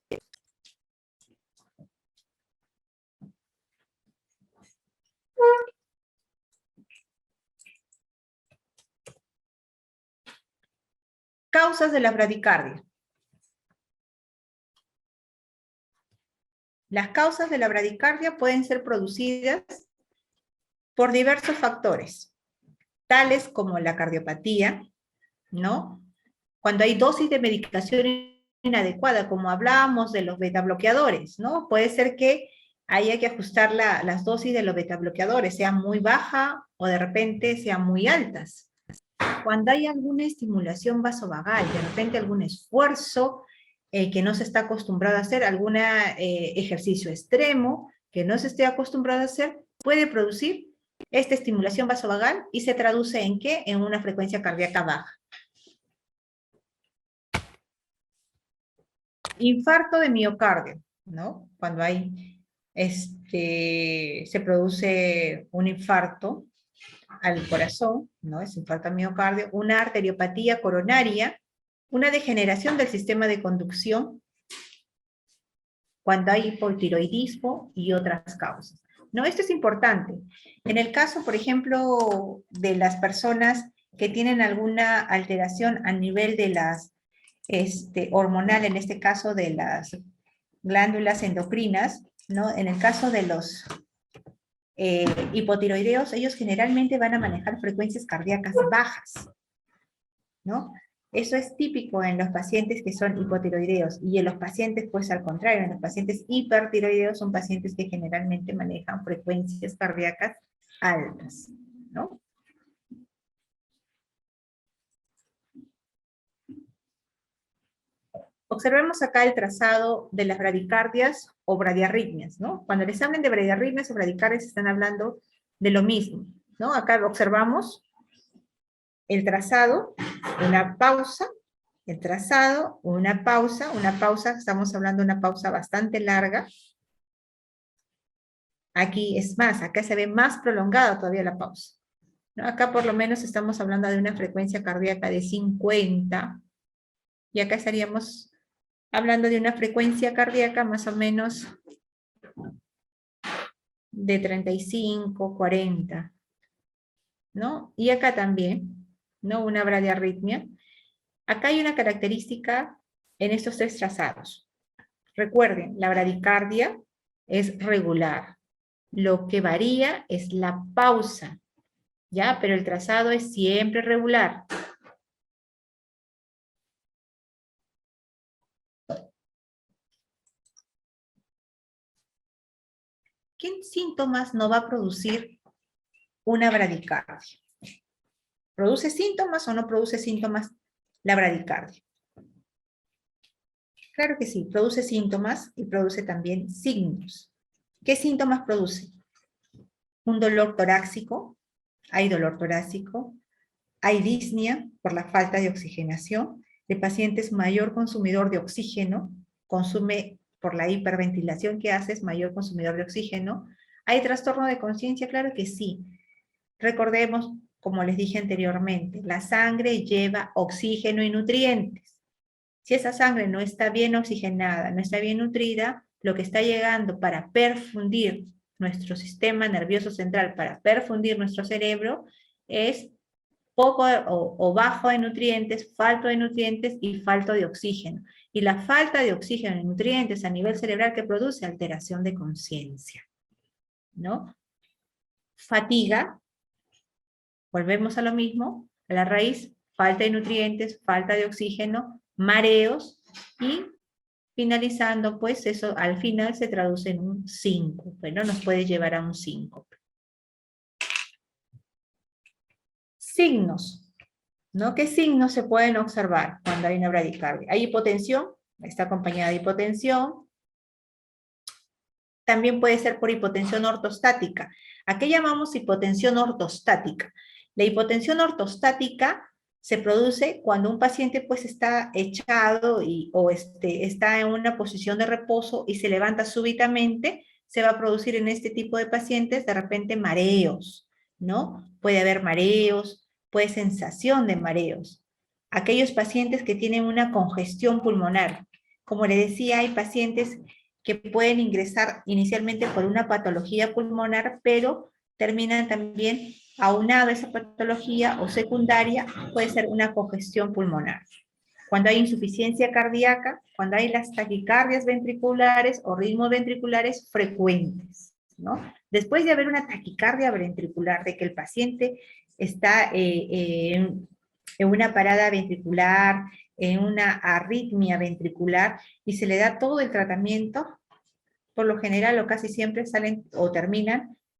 Causas de la bradicardia. Las causas de la bradicardia pueden ser producidas por diversos factores, tales como la cardiopatía, ¿no? Cuando hay dosis de medicación inadecuada, como hablábamos de los betabloqueadores, ¿no? Puede ser que haya que ajustar las dosis de los betabloqueadores, sean muy baja o de repente sean muy altas. Cuando hay alguna estimulación vasovagal, de repente algún esfuerzo que no se está acostumbrado a hacer, algún ejercicio extremo que no se esté acostumbrado a hacer, puede producir esta estimulación vasovagal y se traduce en ¿qué? En una frecuencia cardíaca baja. Infarto de miocardio, ¿no? Cuando hay, se produce un infarto al corazón, ¿no? Es infarto al miocardio, una arteriopatía coronaria, una degeneración del sistema de conducción, cuando hay hipotiroidismo y otras causas. ¿No? Esto es importante. En el caso, por ejemplo, de las personas que tienen alguna alteración a nivel de las hormonal, en este caso de las glándulas endocrinas, ¿no? En el caso de los hipotiroideos, ellos generalmente van a manejar frecuencias cardíacas bajas, ¿no? Eso es típico en los pacientes que son hipotiroideos, y en los pacientes, pues al contrario, en los pacientes hipertiroideos son pacientes que generalmente manejan frecuencias cardíacas altas, ¿no? Observemos acá el trazado de las bradicardias o bradiarritmias, ¿no? Cuando les hablen de bradiarritmias o bradicardias están hablando de lo mismo, ¿no? Acá observamos el trazado, una pausa, el trazado, una pausa, estamos hablando de una pausa bastante larga. Aquí es más, acá se ve más prolongada todavía la pausa, ¿no? Acá por lo menos estamos hablando de una frecuencia cardíaca de 50, y acá estaríamos hablando de una frecuencia cardíaca más o menos de 35, 40, ¿no? Y acá también, ¿no? Una bradiarritmia. Acá hay una característica en estos tres trazados. Recuerden, la bradicardia es regular. Lo que varía es la pausa, ¿ya? Pero el trazado es siempre regular. ¿Qué síntomas no va a producir una bradicardia? ¿Produce síntomas o no produce síntomas la bradicardia? Claro que sí, produce síntomas y produce también signos. ¿Qué síntomas produce? Un dolor torácico, hay dolor torácico, hay disnea por la falta de oxigenación, el paciente es mayor consumidor de oxígeno, consume por la hiperventilación que hace, es mayor consumidor de oxígeno. ¿Hay trastorno de conciencia? Claro que sí. Recordemos, como les dije anteriormente, la sangre lleva oxígeno y nutrientes. Si esa sangre no está bien oxigenada, no está bien nutrida, lo que está llegando para perfundir nuestro sistema nervioso central, para perfundir nuestro cerebro, es poco o bajo de nutrientes, falto de nutrientes y falto de oxígeno. Y la falta de oxígeno y nutrientes a nivel cerebral que produce alteración de conciencia, ¿no? Fatiga, volvemos a lo mismo, a la raíz, falta de nutrientes, falta de oxígeno, mareos, y finalizando, pues eso al final se traduce en un síncope, ¿no? Nos puede llevar a un síncope. Signos, ¿no? ¿Qué signos se pueden observar cuando hay una bradicardia? Hay hipotensión, está acompañada de hipotensión, También puede ser por hipotensión ortostática. ¿A qué llamamos hipotensión ortostática? La hipotensión ortostática se produce cuando un paciente pues está echado o está en una posición de reposo y se levanta súbitamente. Se va a producir en este tipo de pacientes de repente mareos, ¿no? Puede haber mareos, puede sensación de mareos. Aquellos pacientes que tienen una congestión pulmonar. Como le decía, hay pacientes que pueden ingresar inicialmente por una patología pulmonar, pero terminan también aunado a esa patología o secundaria, puede ser una congestión pulmonar. Cuando hay insuficiencia cardíaca, cuando hay las taquicardias ventriculares o ritmos ventriculares frecuentes, ¿no? Después de haber una taquicardia ventricular, de que el paciente está en una parada ventricular, en una arritmia ventricular, y se le da todo el tratamiento, por lo general o casi siempre salen o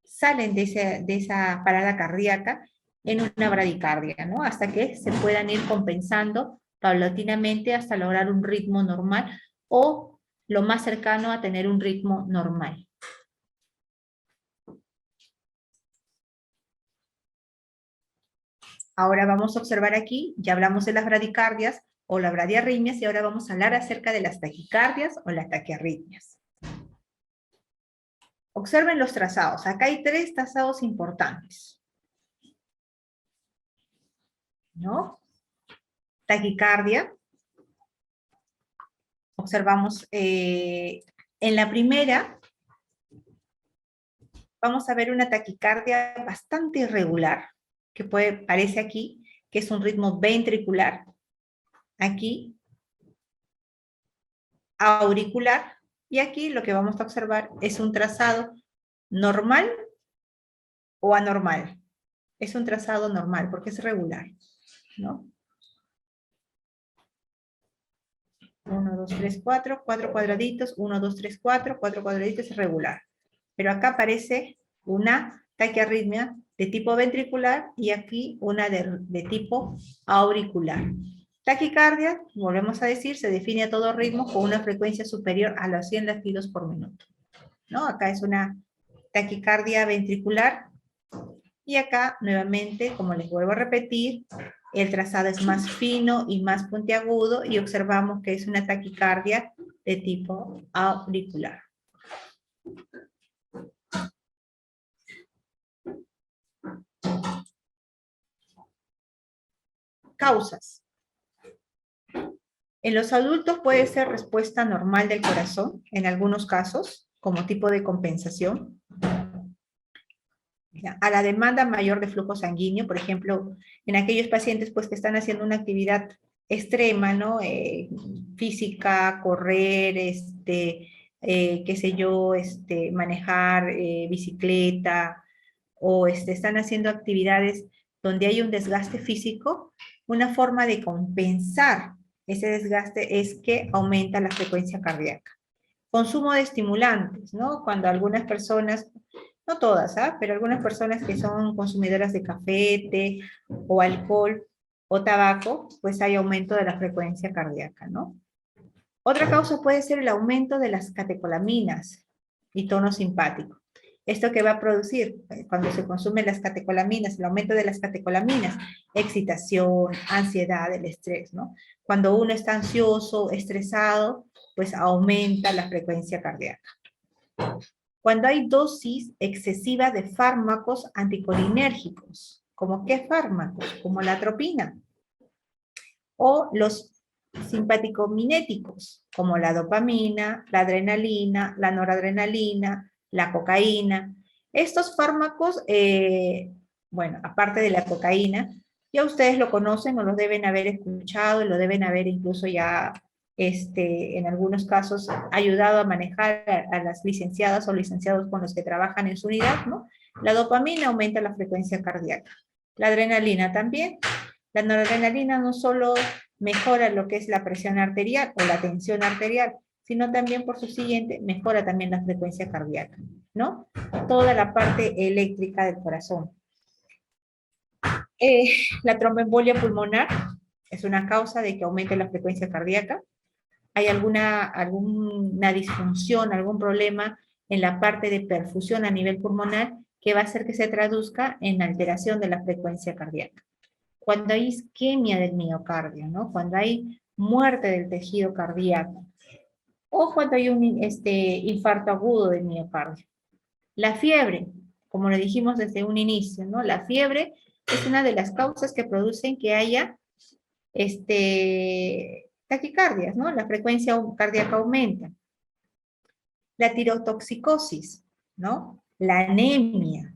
salen de esa parada cardíaca en una bradicardia, ¿no? Hasta que se puedan ir compensando paulatinamente hasta lograr un ritmo normal o lo más cercano a tener un ritmo normal. Ahora vamos a observar aquí, ya hablamos de las bradicardias o las bradiarritmias y ahora vamos a hablar acerca de las taquicardias o las taquiarritmias. Observen los trazados. Acá hay 3 trazados importantes, ¿no? Taquicardia. Observamos en la primera, vamos a ver una taquicardia bastante irregular, que parece aquí, que es un ritmo ventricular. Aquí, auricular. Y aquí lo que vamos a observar es un trazado normal o anormal. Es un trazado normal porque es regular, ¿no? 1, 2, 3, 4, 4 cuadraditos, 1, 2, 3, 4 cuadraditos, es regular. Pero acá aparece una taquiarritmia de tipo ventricular y aquí una de tipo auricular. Taquicardia, volvemos a decir, se define a todo ritmo con una frecuencia superior a los 100 latidos por minuto, ¿no? Acá es una taquicardia ventricular y acá, nuevamente, como les vuelvo a repetir, el trazado es más fino y más puntiagudo y observamos que es una taquicardia de tipo auricular. Causas. En los adultos puede ser respuesta normal del corazón, en algunos casos, como tipo de compensación. A la demanda mayor de flujo sanguíneo, por ejemplo, en aquellos pacientes pues, que están haciendo una actividad extrema, ¿no? Física, correr, qué sé yo, manejar bicicleta, o están haciendo actividades donde hay un desgaste físico, una forma de compensar ese desgaste es que aumenta la frecuencia cardíaca. Consumo de estimulantes, ¿no? Cuando algunas personas, no todas, pero algunas personas que son consumidoras de café, té o alcohol o tabaco, pues hay aumento de la frecuencia cardíaca, ¿no? Otra causa puede ser el aumento de las catecolaminas y tono simpático. ¿Esto que va a producir? Cuando se consumen las catecolaminas, el aumento de las catecolaminas, excitación, ansiedad, el estrés, ¿no? Cuando uno está ansioso, estresado, pues aumenta la frecuencia cardíaca. Cuando hay dosis excesiva de fármacos anticolinérgicos, ¿como qué fármacos? Como la atropina. O los simpaticominéticos, como la dopamina, la adrenalina, la noradrenalina, la cocaína. Estos fármacos, bueno, aparte de la cocaína, ya ustedes lo conocen o lo deben haber escuchado, lo deben haber incluso ya, en algunos casos, ayudado a manejar a las licenciadas o licenciados con los que trabajan en su unidad, ¿no? La dopamina aumenta la frecuencia cardíaca. La adrenalina también. La noradrenalina no solo mejora lo que es la presión arterial o la tensión arterial, sino también por su siguiente mejora también la frecuencia cardíaca, ¿no? Toda la parte eléctrica del corazón. La tromboembolia pulmonar es una causa de que aumente la frecuencia cardíaca. Hay alguna disfunción, algún problema en la parte de perfusión a nivel pulmonar que va a hacer que se traduzca en alteración de la frecuencia cardíaca. Cuando hay isquemia del miocardio, ¿no? Cuando hay muerte del tejido cardíaco, o cuando hay un infarto agudo del miocardio. La fiebre, como lo dijimos desde un inicio, ¿no? La fiebre es una de las causas que producen que haya taquicardias, ¿no? La frecuencia cardíaca aumenta. La tirotoxicosis, ¿no? La anemia,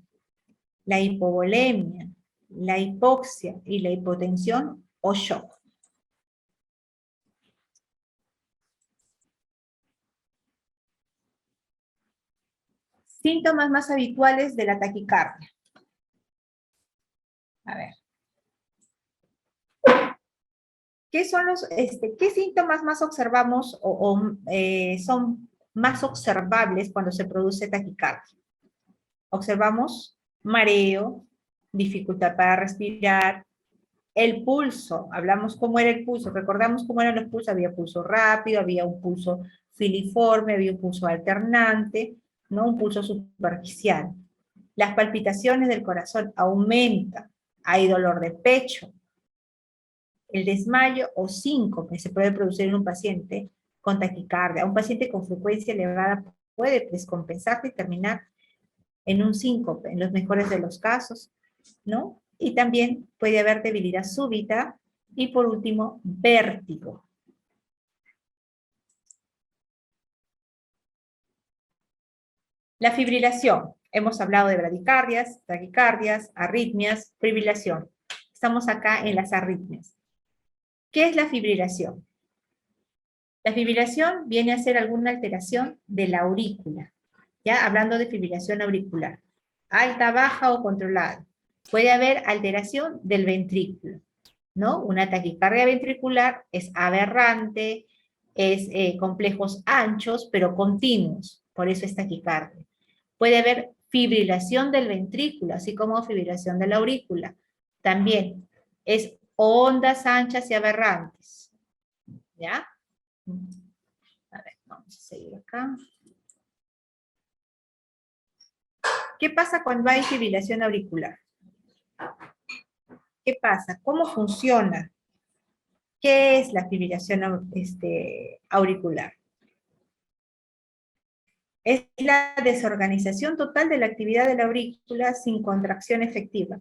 la hipovolemia, la hipoxia y la hipotensión o shock. Síntomas más habituales de la taquicardia. A ver. ¿Qué síntomas más observamos son más observables cuando se produce taquicardia? Observamos mareo, dificultad para respirar, el pulso, hablamos cómo era el pulso, recordamos cómo eran los pulsos, había pulso rápido, había un pulso filiforme, había un pulso alternante, ¿no? Un pulso superficial. Las palpitaciones del corazón aumentan, hay dolor de pecho, el desmayo o síncope se puede producir en un paciente con taquicardia. Un paciente con frecuencia elevada puede descompensarse y terminar en un síncope, en los mejores de los casos, ¿no? Y también puede haber debilidad súbita y por último, vértigo. La fibrilación. Hemos hablado de bradicardias, taquicardias, arritmias, fibrilación. Estamos acá en las arritmias. ¿Qué es la fibrilación? La fibrilación viene a ser alguna alteración de la aurícula. Ya hablando de fibrilación auricular. Alta, baja o controlada. Puede haber alteración del ventrículo, ¿no? Una taquicardia ventricular es aberrante, es complejos anchos, pero continuos. Por eso es taquicardia. Puede haber fibrilación del ventrículo, así como fibrilación de la aurícula. También es ondas anchas y aberrantes. ¿Ya? A ver, vamos a seguir acá. ¿Qué pasa cuando hay fibrilación auricular? ¿Qué pasa? ¿Cómo funciona? ¿Qué es la fibrilación auricular? Es la desorganización total de la actividad de la aurícula sin contracción efectiva.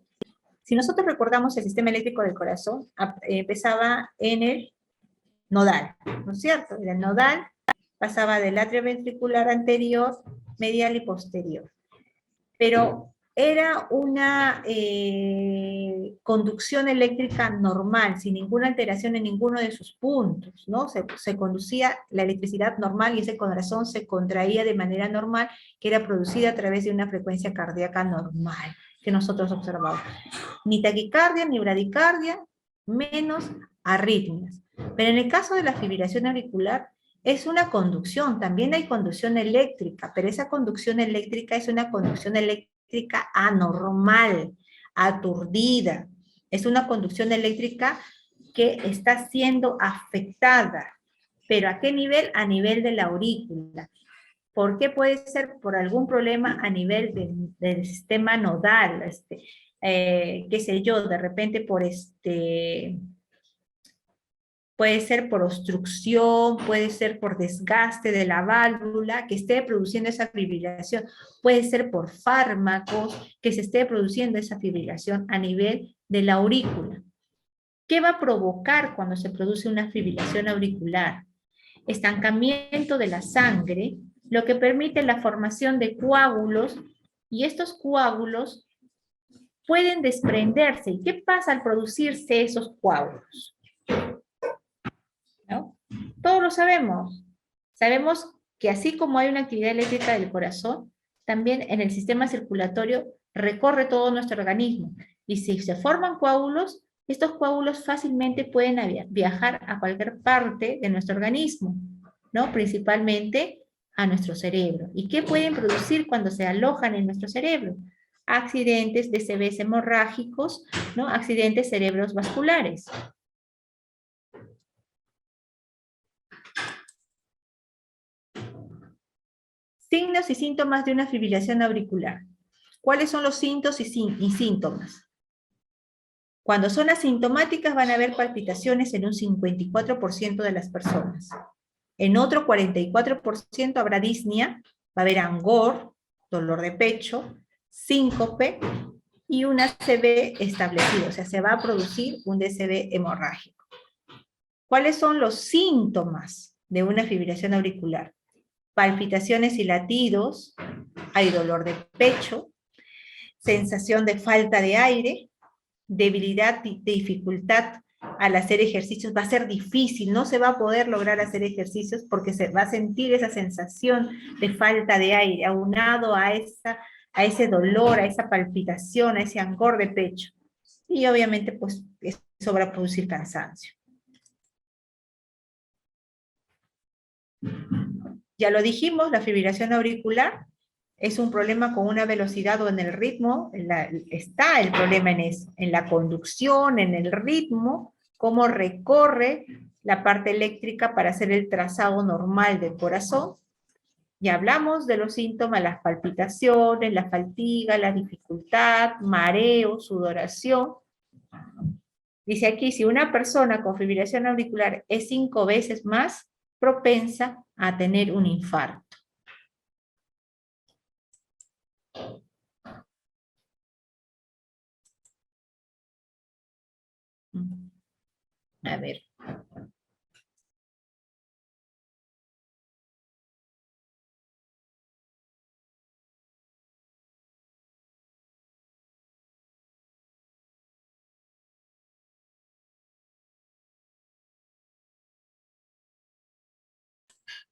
Si nosotros recordamos el sistema eléctrico del corazón, empezaba en el nodal, ¿no es cierto? El nodal pasaba del atrio ventricular anterior, medial y posterior. Pero era una conducción eléctrica normal, sin ninguna alteración en ninguno de sus puntos, ¿no? Se conducía la electricidad normal y ese corazón se contraía de manera normal, que era producida a través de una frecuencia cardíaca normal que nosotros observamos. Ni taquicardia, ni bradicardia, menos arritmias. Pero en el caso de la fibrilación auricular, es una conducción, también hay conducción eléctrica, pero esa conducción eléctrica es una conducción eléctrica anormal, aturdida. Es una conducción eléctrica que está siendo afectada. ¿Pero a qué nivel? A nivel de la aurícula. ¿Por qué? Puede ser por algún problema a nivel del sistema nodal, qué sé yo, de repente puede ser por obstrucción, puede ser por desgaste de la válvula que esté produciendo esa fibrilación, puede ser por fármacos que se esté produciendo esa fibrilación a nivel de la aurícula. ¿Qué va a provocar cuando se produce una fibrilación auricular? Estancamiento de la sangre, lo que permite la formación de coágulos, y estos coágulos pueden desprenderse. ¿Y qué pasa al producirse esos coágulos? ¿No? Todos lo sabemos. Sabemos que así como hay una actividad eléctrica del corazón, también en el sistema circulatorio recorre todo nuestro organismo. Y si se forman coágulos, estos coágulos fácilmente pueden viajar a cualquier parte de nuestro organismo, ¿no? Principalmente a nuestro cerebro. ¿Y qué pueden producir cuando se alojan en nuestro cerebro? Accidentes de DCBs hemorrágicos, ¿no? Accidentes cerebrovasculares. Signos y síntomas de una fibrilación auricular. ¿Cuáles son los síntomas y síntomas? Cuando son asintomáticas van a haber palpitaciones en un 54% de las personas. En otro 44% habrá disnea, va a haber angor, dolor de pecho, síncope y un ACV establecido, o sea, se va a producir un DCB hemorrágico. ¿Cuáles son los síntomas de una fibrilación auricular? Palpitaciones y latidos, hay dolor de pecho, sensación de falta de aire, debilidad y dificultad al hacer ejercicios. Va a ser difícil, no se va a poder lograr hacer ejercicios porque se va a sentir esa sensación de falta de aire, aunado a ese dolor, a esa palpitación, a ese angor de pecho. Y obviamente, pues, eso va a producir cansancio. Ya lo dijimos, la fibrilación auricular es un problema con una velocidad o en el ritmo, está el problema en eso, en la conducción, en el ritmo, cómo recorre la parte eléctrica para hacer el trazado normal del corazón. Ya hablamos de los síntomas, las palpitaciones, la fatiga, la dificultad, mareo, sudoración. Dice aquí, si una persona con fibrilación auricular es 5 veces más propensa a tener un infarto. A ver.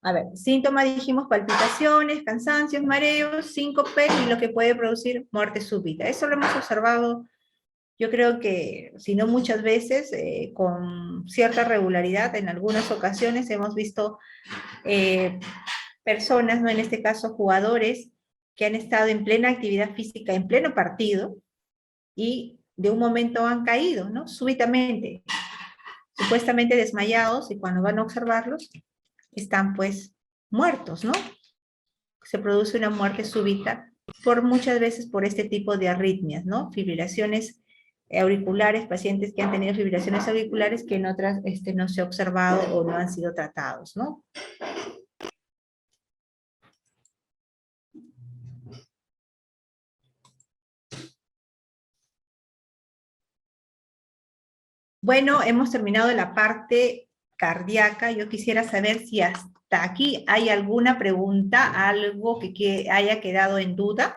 A ver, síntomas dijimos palpitaciones, cansancios, mareos, síncope y lo que puede producir muerte súbita. Eso lo hemos observado, yo creo que, si no muchas veces, con cierta regularidad, en algunas ocasiones hemos visto personas, ¿no? En este caso jugadores, que han estado en plena actividad física, en pleno partido, y de un momento han caído, ¿no? Súbitamente, supuestamente desmayados, y cuando van a observarlos, están pues muertos, ¿no? Se produce una muerte súbita muchas veces por este tipo de arritmias, ¿no? Fibrilaciones auriculares, pacientes que han tenido fibrilaciones auriculares que en otras no se ha observado o no han sido tratados, ¿no? Bueno, hemos terminado la parte cardíaca. Yo quisiera saber si hasta aquí hay alguna pregunta, algo que haya quedado en duda.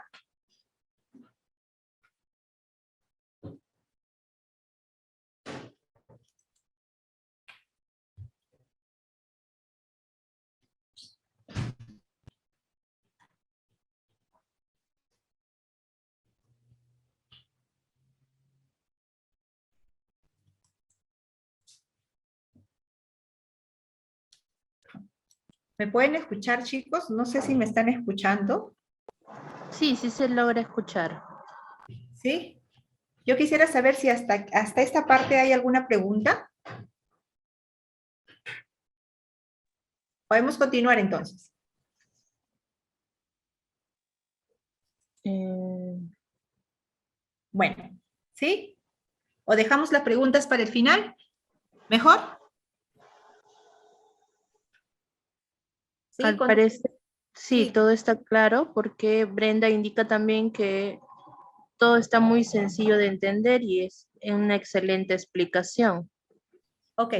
¿Me pueden escuchar, chicos? No sé si me están escuchando. Sí, sí se logra escuchar. ¿Sí? Yo quisiera saber si hasta esta parte hay alguna pregunta. Podemos continuar entonces. Bueno, ¿sí? ¿O dejamos las preguntas para el final? ¿Mejor? ¿Sí? Al parecer, sí, todo está claro porque Brenda indica también que todo está muy sencillo de entender y es una excelente explicación. Ok.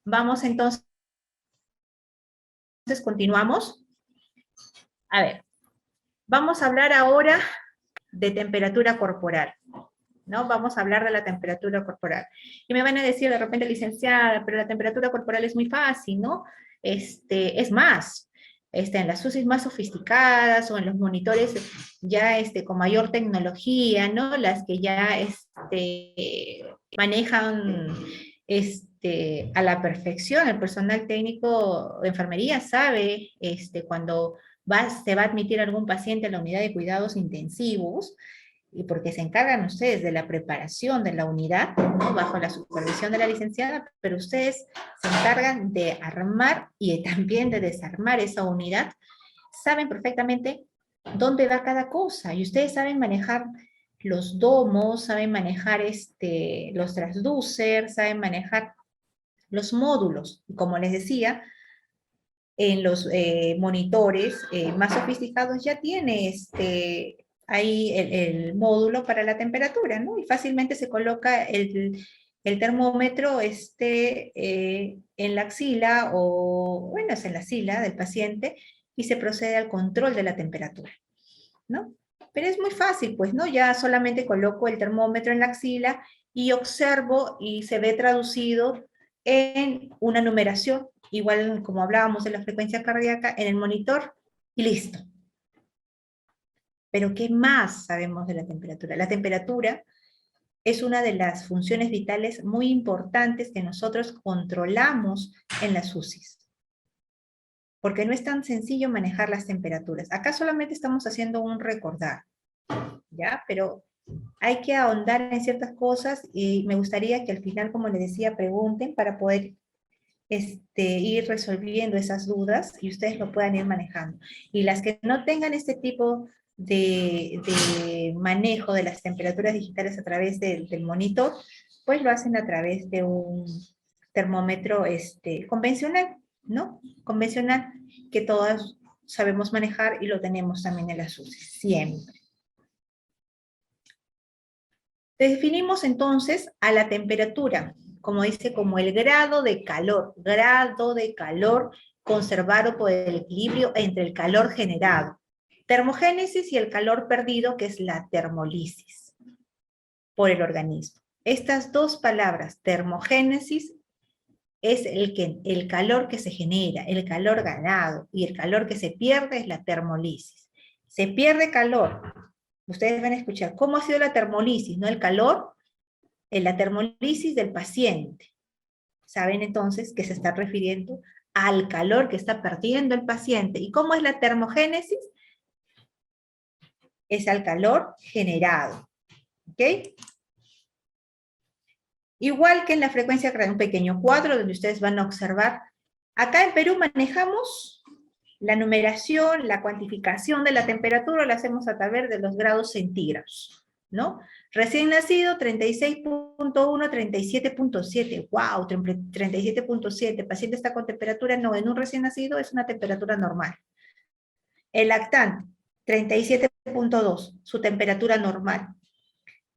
Vamos entonces, continuamos. A ver, vamos a hablar ahora de temperatura corporal, ¿no? Vamos a hablar de la temperatura corporal. Y me van a decir de repente, licenciada, pero la temperatura corporal es muy fácil, ¿no? Es más, en las UCIs más sofisticadas o en los monitores ya con mayor tecnología, ¿no? Las que ya manejan a la perfección, el personal técnico de enfermería sabe cuando se va a admitir algún paciente a la unidad de cuidados intensivos, y porque se encargan ustedes de la preparación de la unidad, ¿no? Bajo la supervisión de la licenciada, pero ustedes se encargan de armar y también de desarmar esa unidad. saben perfectamente dónde va cada cosa, y ustedes saben manejar los domos, saben manejar los transducers, saben manejar los módulos. Como les decía, en los monitores más sofisticados ya tiene ahí el módulo para la temperatura, ¿no? Y fácilmente se coloca el termómetro en la axila, o bueno, es en la axila del paciente, y se procede al control de la temperatura, ¿no? Pero es muy fácil, pues, ¿no? Ya solamente coloco el termómetro en la axila y observo, y se ve traducido en una numeración, igual como hablábamos de la frecuencia cardíaca, en el monitor, y listo. Pero ¿qué más sabemos de la temperatura? La temperatura es una de las funciones vitales muy importantes que nosotros controlamos en las UCIs, porque no es tan sencillo manejar las temperaturas. Acá solamente estamos haciendo un recordar, ¿ya? Pero hay que ahondar en ciertas cosas, y me gustaría que al final, como les decía, pregunten para poder ir resolviendo esas dudas y ustedes lo puedan ir manejando. Y las que no tengan este tipo de manejo de las temperaturas digitales a través del monitor, pues lo hacen a través de un termómetro convencional, ¿no? Convencional, que todos sabemos manejar y lo tenemos también en las UCI, siempre. Definimos entonces a la temperatura, como dice, como el grado de calor conservado por el equilibrio entre el calor generado, termogénesis, y el calor perdido, que es la termolisis por el organismo. Estas dos palabras, termogénesis, es el calor que se genera, el calor ganado, y el calor que se pierde es la termolisis. Se pierde calor. Ustedes van a escuchar cómo ha sido la termolisis, no el calor, en la termolisis del paciente. Saben entonces que se está refiriendo al calor que está perdiendo el paciente. ¿Y cómo es la termogénesis? Es al calor generado. ¿Ok? Igual que en la frecuencia cardíaca, un pequeño cuadro donde ustedes van a observar. Acá en Perú manejamos la numeración, la cuantificación de la temperatura, la hacemos a través de los grados centígrados, ¿no? Recién nacido, 36.1, 37.7, wow, 37.7, paciente está con temperatura, no, en un recién nacido es una temperatura normal. El lactante, 37.2, su temperatura normal.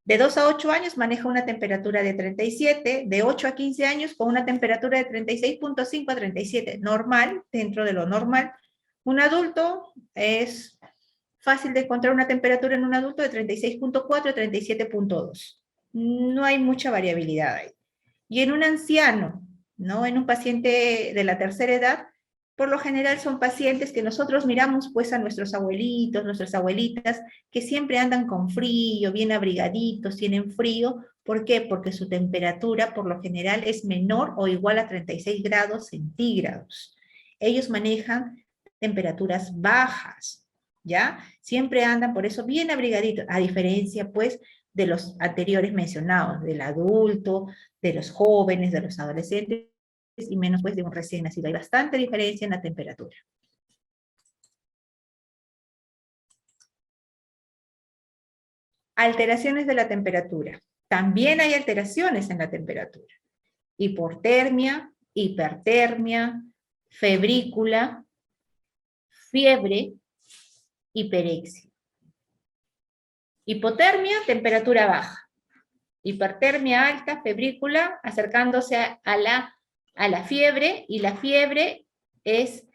De 2 a 8 años maneja una temperatura de 37, de 8 a 15 años con una temperatura de 36.5 a 37, normal, dentro de lo normal. Un adulto, es fácil de encontrar una temperatura en un adulto de 36.4 a 37.2. No hay mucha variabilidad ahí. Y en un anciano, ¿no? En un paciente de la tercera edad, por lo general son pacientes que nosotros miramos pues a nuestros abuelitos, nuestras abuelitas, que siempre andan con frío, bien abrigaditos, tienen frío. ¿Por qué? Porque su temperatura por lo general es menor o igual a 36 grados centígrados. Ellos manejan temperaturas bajas, ¿ya? Siempre andan por eso bien abrigaditos, a diferencia pues de los anteriores mencionados, del adulto, de los jóvenes, de los adolescentes, y menos pues de un recién nacido. Hay bastante diferencia en la temperatura. Alteraciones de la temperatura. También hay alteraciones en la temperatura. Hipotermia, hipertermia, febrícula, fiebre, hiperexia. Hipotermia, temperatura baja. Hipertermia alta, febrícula, acercándose a la fiebre, y la fiebre es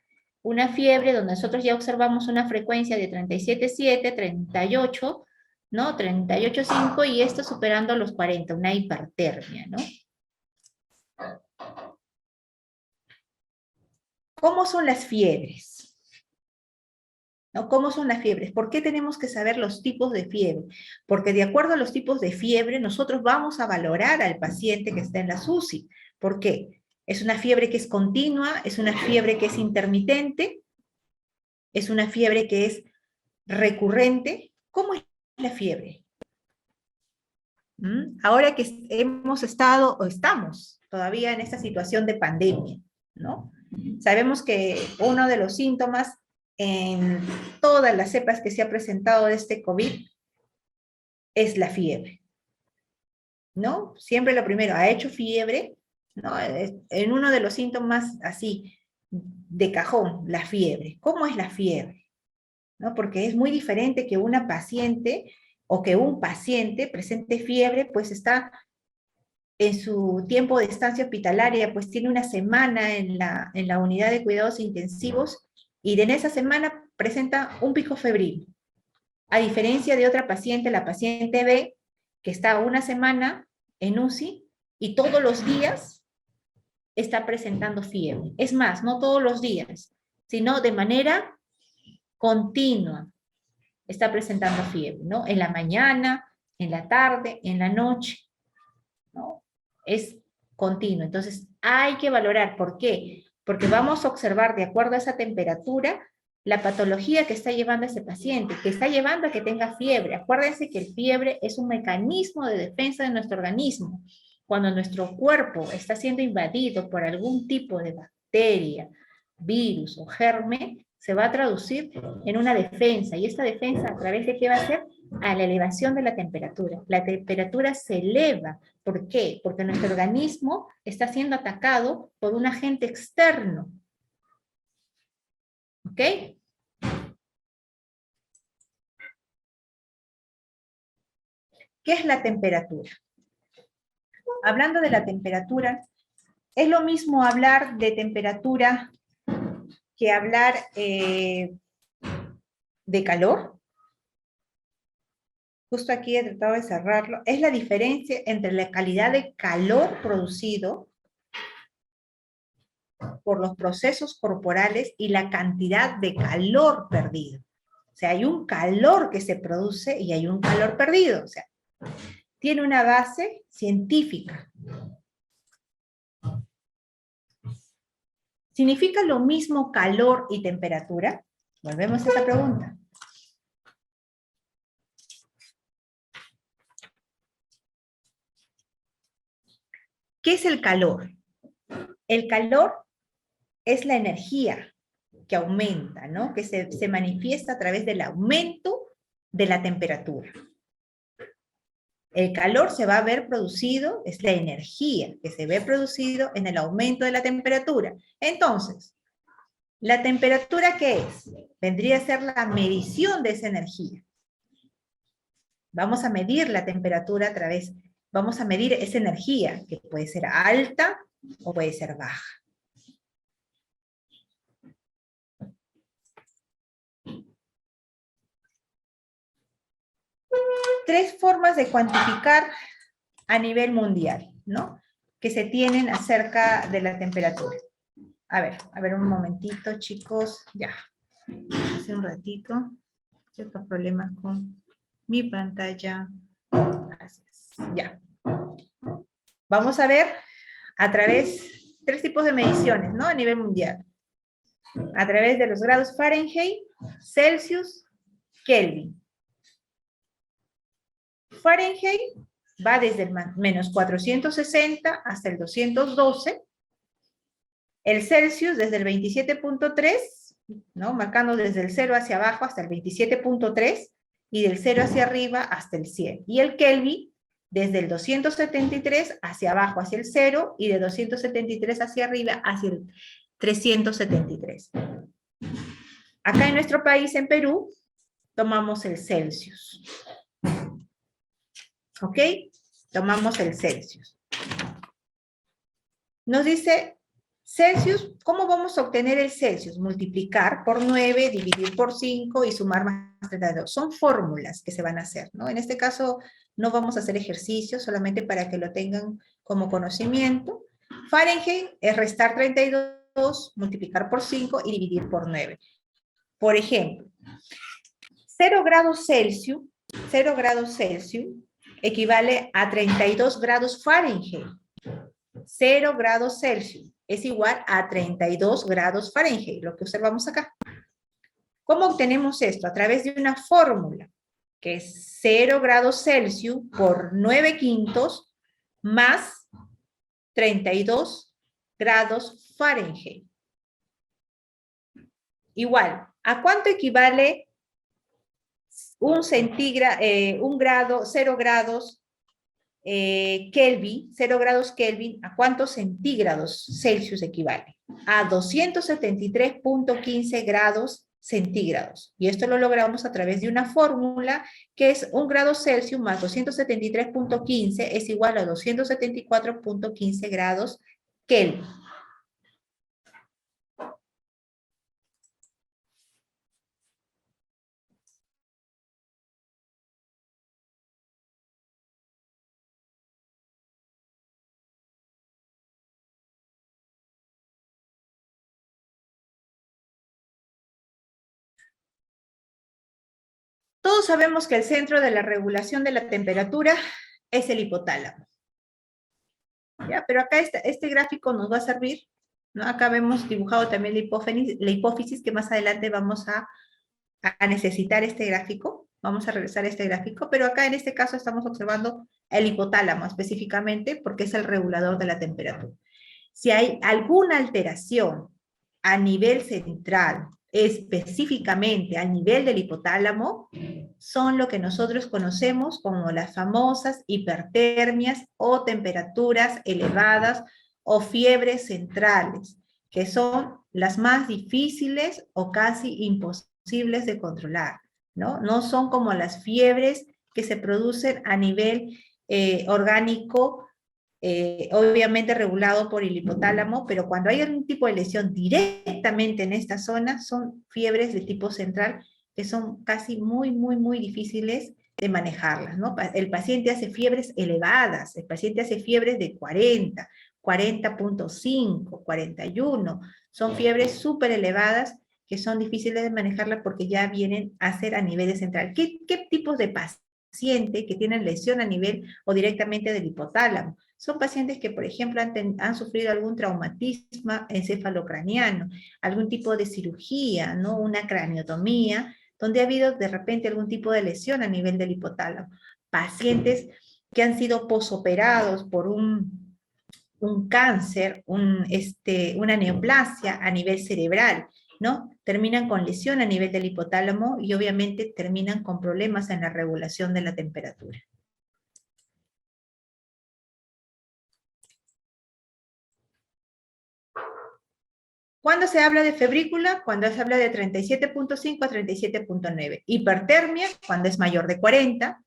una fiebre donde nosotros ya observamos una frecuencia de 37.7, 38, ¿no? 38.5, y esto superando los 40, una hipertermia, ¿no? ¿Cómo son las fiebres? ¿No? ¿Cómo son las fiebres? ¿Por qué tenemos que saber los tipos de fiebre? Porque de acuerdo a los tipos de fiebre, nosotros vamos a valorar al paciente que está en la UCI. ¿Por qué? ¿Es una fiebre que es continua? ¿Es una fiebre que es intermitente? ¿Es una fiebre que es recurrente? ¿Cómo es la fiebre? Ahora que hemos estado, o estamos todavía en esta situación de pandemia, ¿no? Sabemos que uno de los síntomas en todas las cepas que se ha presentado de este COVID es la fiebre, ¿no? Siempre lo primero, ha hecho fiebre, ¿no? En uno de los síntomas así, de cajón, la fiebre. ¿Cómo es la fiebre? ¿No? Porque es muy diferente que una paciente o que un paciente presente fiebre, pues está en su tiempo de estancia hospitalaria, pues tiene una semana en la unidad de cuidados intensivos y en esa semana presenta un pico febril. A diferencia de otra paciente, la paciente B, que está una semana en UCI y todos los días está presentando fiebre. Es más, no todos los días, sino de manera continua está presentando fiebre, ¿no? En la mañana, en la tarde, en la noche, ¿no? Es continuo. Entonces, hay que valorar. ¿Por qué? Porque vamos a observar, de acuerdo a esa temperatura, la patología que está llevando ese paciente, que está llevando a que tenga fiebre. Acuérdense que el fiebre es un mecanismo de defensa de nuestro organismo. Cuando nuestro cuerpo está siendo invadido por algún tipo de bacteria, virus o germen, se va a traducir en una defensa. ¿Y esta defensa a través de qué va a ser? A la elevación de la temperatura. La temperatura se eleva. ¿Por qué? Porque nuestro organismo está siendo atacado por un agente externo. ¿Ok? ¿Qué es la temperatura? Hablando de la temperatura, es lo mismo hablar de temperatura que hablar de calor. Justo aquí he tratado de cerrarlo. Es la diferencia entre la calidad de calor producido por los procesos corporales y la cantidad de calor perdido. O sea, hay un calor que se produce y hay un calor perdido. O sea, tiene una base científica. ¿Significa lo mismo calor y temperatura? Volvemos a esa pregunta. ¿Qué es el calor? El calor es la energía que aumenta, ¿no? Que se manifiesta a través del aumento de la temperatura. El calor se va a ver producido, es la energía que se ve producido en el aumento de la temperatura. Entonces, ¿la temperatura qué es? Vendría a ser la medición de esa energía. Vamos a medir la temperatura a través, vamos a medir esa energía, que puede ser alta o puede ser baja. Tres formas de cuantificar a nivel mundial, ¿no? Que se tienen acerca de la temperatura. A ver un momentito, chicos. Ya. Hace un ratito. Ciertos problemas con mi pantalla. Gracias. Ya. Vamos a ver a través, tres tipos de mediciones, ¿no? A nivel mundial. A través de los grados Fahrenheit, Celsius, Kelvin. Fahrenheit va desde el menos 460 hasta el 212. El Celsius desde el 27.3, ¿no? Marcando desde el 0 hacia abajo hasta el 27.3 y del 0 hacia arriba hasta el 100. Y el Kelvin desde el 273 hacia abajo hacia el 0 y de 273 hacia arriba hacia el 373. Acá en nuestro país, en Perú, tomamos el Celsius. ¿Ok? Tomamos el Celsius. Nos dice Celsius, ¿cómo vamos a obtener el Celsius? Multiplicar por 9, dividir por 5 y sumar más 32. Son fórmulas que se van a hacer, ¿no? En este caso no vamos a hacer ejercicios, solamente para que lo tengan como conocimiento. Fahrenheit es restar 32, multiplicar por 5 y dividir por 9. Por ejemplo, 0 grados Celsius equivale a 32 grados Fahrenheit. 0 grados Celsius es igual a 32 grados Fahrenheit, lo que observamos acá. ¿Cómo obtenemos esto? A través de una fórmula, que es 0 grados Celsius por 9 quintos más 32 grados Fahrenheit. Igual, ¿A cuánto equivale un grado, 0 grados Kelvin, 0 grados Kelvin, ¿a cuántos centígrados Celsius equivale? A 273.15 grados centígrados. Y esto lo logramos a través de una fórmula que es 1 grado Celsius más 273.15 es igual a 274.15 grados Kelvin. Todos sabemos que el centro de la regulación de la temperatura es el hipotálamo. ¿Ya? Pero acá este gráfico nos va a servir, ¿no? Acá vemos dibujado también la hipófisis, que más adelante vamos a necesitar este gráfico. Vamos a regresar a este gráfico, pero acá en este caso estamos observando el hipotálamo específicamente porque es el regulador de la temperatura. Si hay alguna alteración a nivel central, específicamente al nivel del hipotálamo, son lo que nosotros conocemos como las famosas hipertermias o temperaturas elevadas o fiebres centrales, que son las más difíciles o casi imposibles de controlar, ¿no? No son como las fiebres que se producen a nivel orgánico, obviamente regulado por el hipotálamo, pero cuando hay algún tipo de lesión directamente en esta zona, son fiebres de tipo central que son casi muy difíciles de manejarlas, ¿no? El paciente hace fiebres elevadas, el paciente hace fiebres de 40, 40.5, 41, son fiebres súper elevadas que son difíciles de manejarlas porque ya vienen a ser a nivel central. ¿Qué tipos de paciente que tienen lesión a nivel o directamente del hipotálamo? Son pacientes que, por ejemplo, han sufrido algún traumatismo encefalocraniano, algún tipo de cirugía, ¿no? Una craniotomía, donde ha habido de repente algún tipo de lesión a nivel del hipotálamo. Pacientes que han sido posoperados por un cáncer, una neoplasia a nivel cerebral, ¿no? Terminan con lesión a nivel del hipotálamo y obviamente terminan con problemas en la regulación de la temperatura. ¿Cuándo se habla de febrícula? Cuando se habla de 37.5 a 37.9. Hipertermia, cuando es mayor de 40.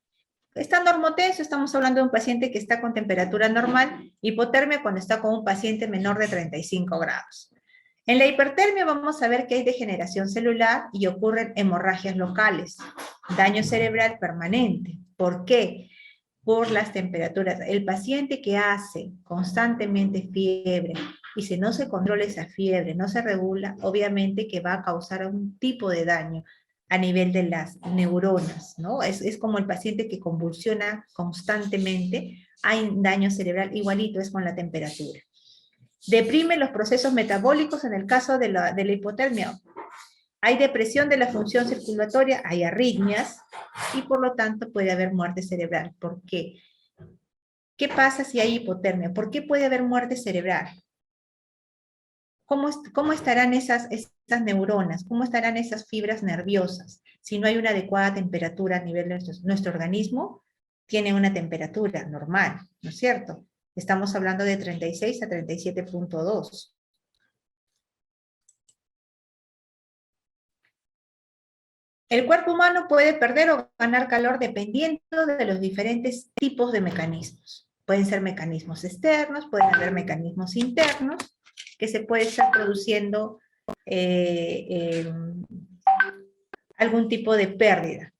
Está normotenso, estamos hablando de un paciente que está con temperatura normal. Hipotermia, cuando está con un paciente menor de 35 grados. En la hipertermia vamos a ver que hay degeneración celular y ocurren hemorragias locales, daño cerebral permanente. ¿Por qué? Por las temperaturas. El paciente que hace constantemente fiebre y si no se controla esa fiebre, no se regula, obviamente que va a causar un tipo de daño a nivel de las neuronas, ¿no? Es como el paciente que convulsiona constantemente, hay daño cerebral, igualito es con la temperatura. Deprime los procesos metabólicos en el caso de la hipotermia. Hay depresión de la función circulatoria, hay arritmias, y por lo tanto puede haber muerte cerebral. ¿Por qué? ¿Qué pasa si hay hipotermia? ¿Por qué puede haber muerte cerebral? ¿Cómo estarán esas neuronas? ¿Cómo estarán esas fibras nerviosas? Si no hay una adecuada temperatura a nivel de nuestro organismo, tiene una temperatura normal, ¿no es cierto? Estamos hablando de 36 a 37.2. El cuerpo humano puede perder o ganar calor dependiendo de los diferentes tipos de mecanismos. Pueden ser mecanismos externos, pueden haber mecanismos internos, que se puede estar produciendo algún tipo de pérdida.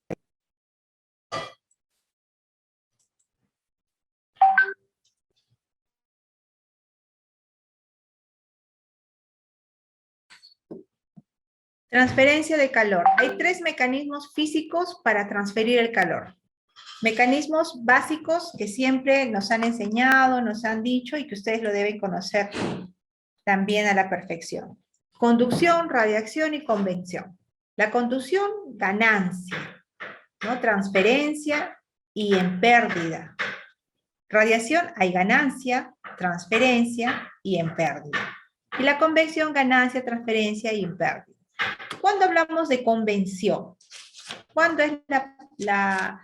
Transferencia de calor. Hay 3 mecanismos físicos para transferir el calor. Mecanismos básicos que siempre nos han enseñado, nos han dicho y que ustedes lo deben conocer también a la perfección. Conducción, radiación y convección. La conducción, ganancia, ¿no? Transferencia y en pérdida. Radiación, hay ganancia, transferencia y en pérdida. Y la convección, ganancia, transferencia y en pérdida. ¿Cuándo hablamos de convención? ¿Cuándo es la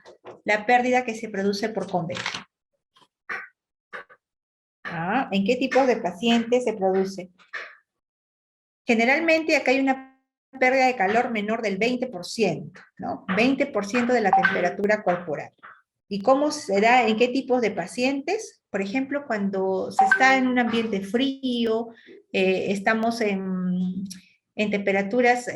pérdida que se produce por convención? ¿En qué tipos de pacientes se produce? Generalmente acá hay una pérdida de calor menor del 20%, ¿no? 20% de la temperatura corporal. ¿Y cómo será? ¿En qué tipos de pacientes? Por ejemplo, cuando se está en un ambiente frío, estamos en temperaturas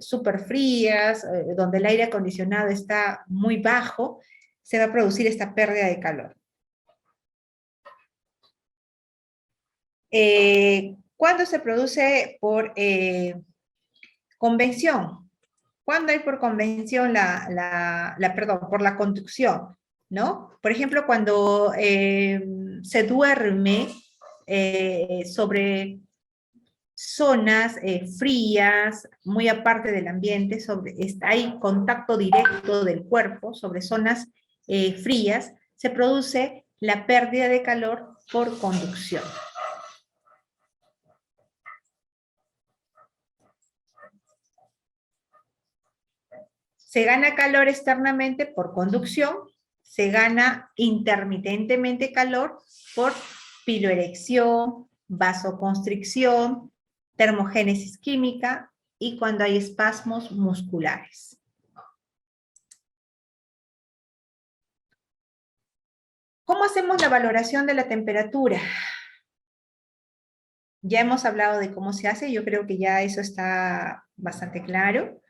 súper frías, donde el aire acondicionado está muy bajo, se va a producir esta pérdida de calor. ¿Cuándo se produce por convención? ¿Cuándo hay por convención perdón, por la conducción? ¿No? Por ejemplo, cuando se duerme sobre zonas frías, muy aparte del ambiente, hay contacto directo del cuerpo sobre zonas frías, se produce la pérdida de calor por conducción. Se gana calor externamente por conducción, se gana intermitentemente calor por piloerección, vasoconstricción, termogénesis química y cuando hay espasmos musculares. ¿Cómo hacemos la valoración de la temperatura? Ya hemos hablado de cómo se hace, yo creo que ya eso está bastante claro.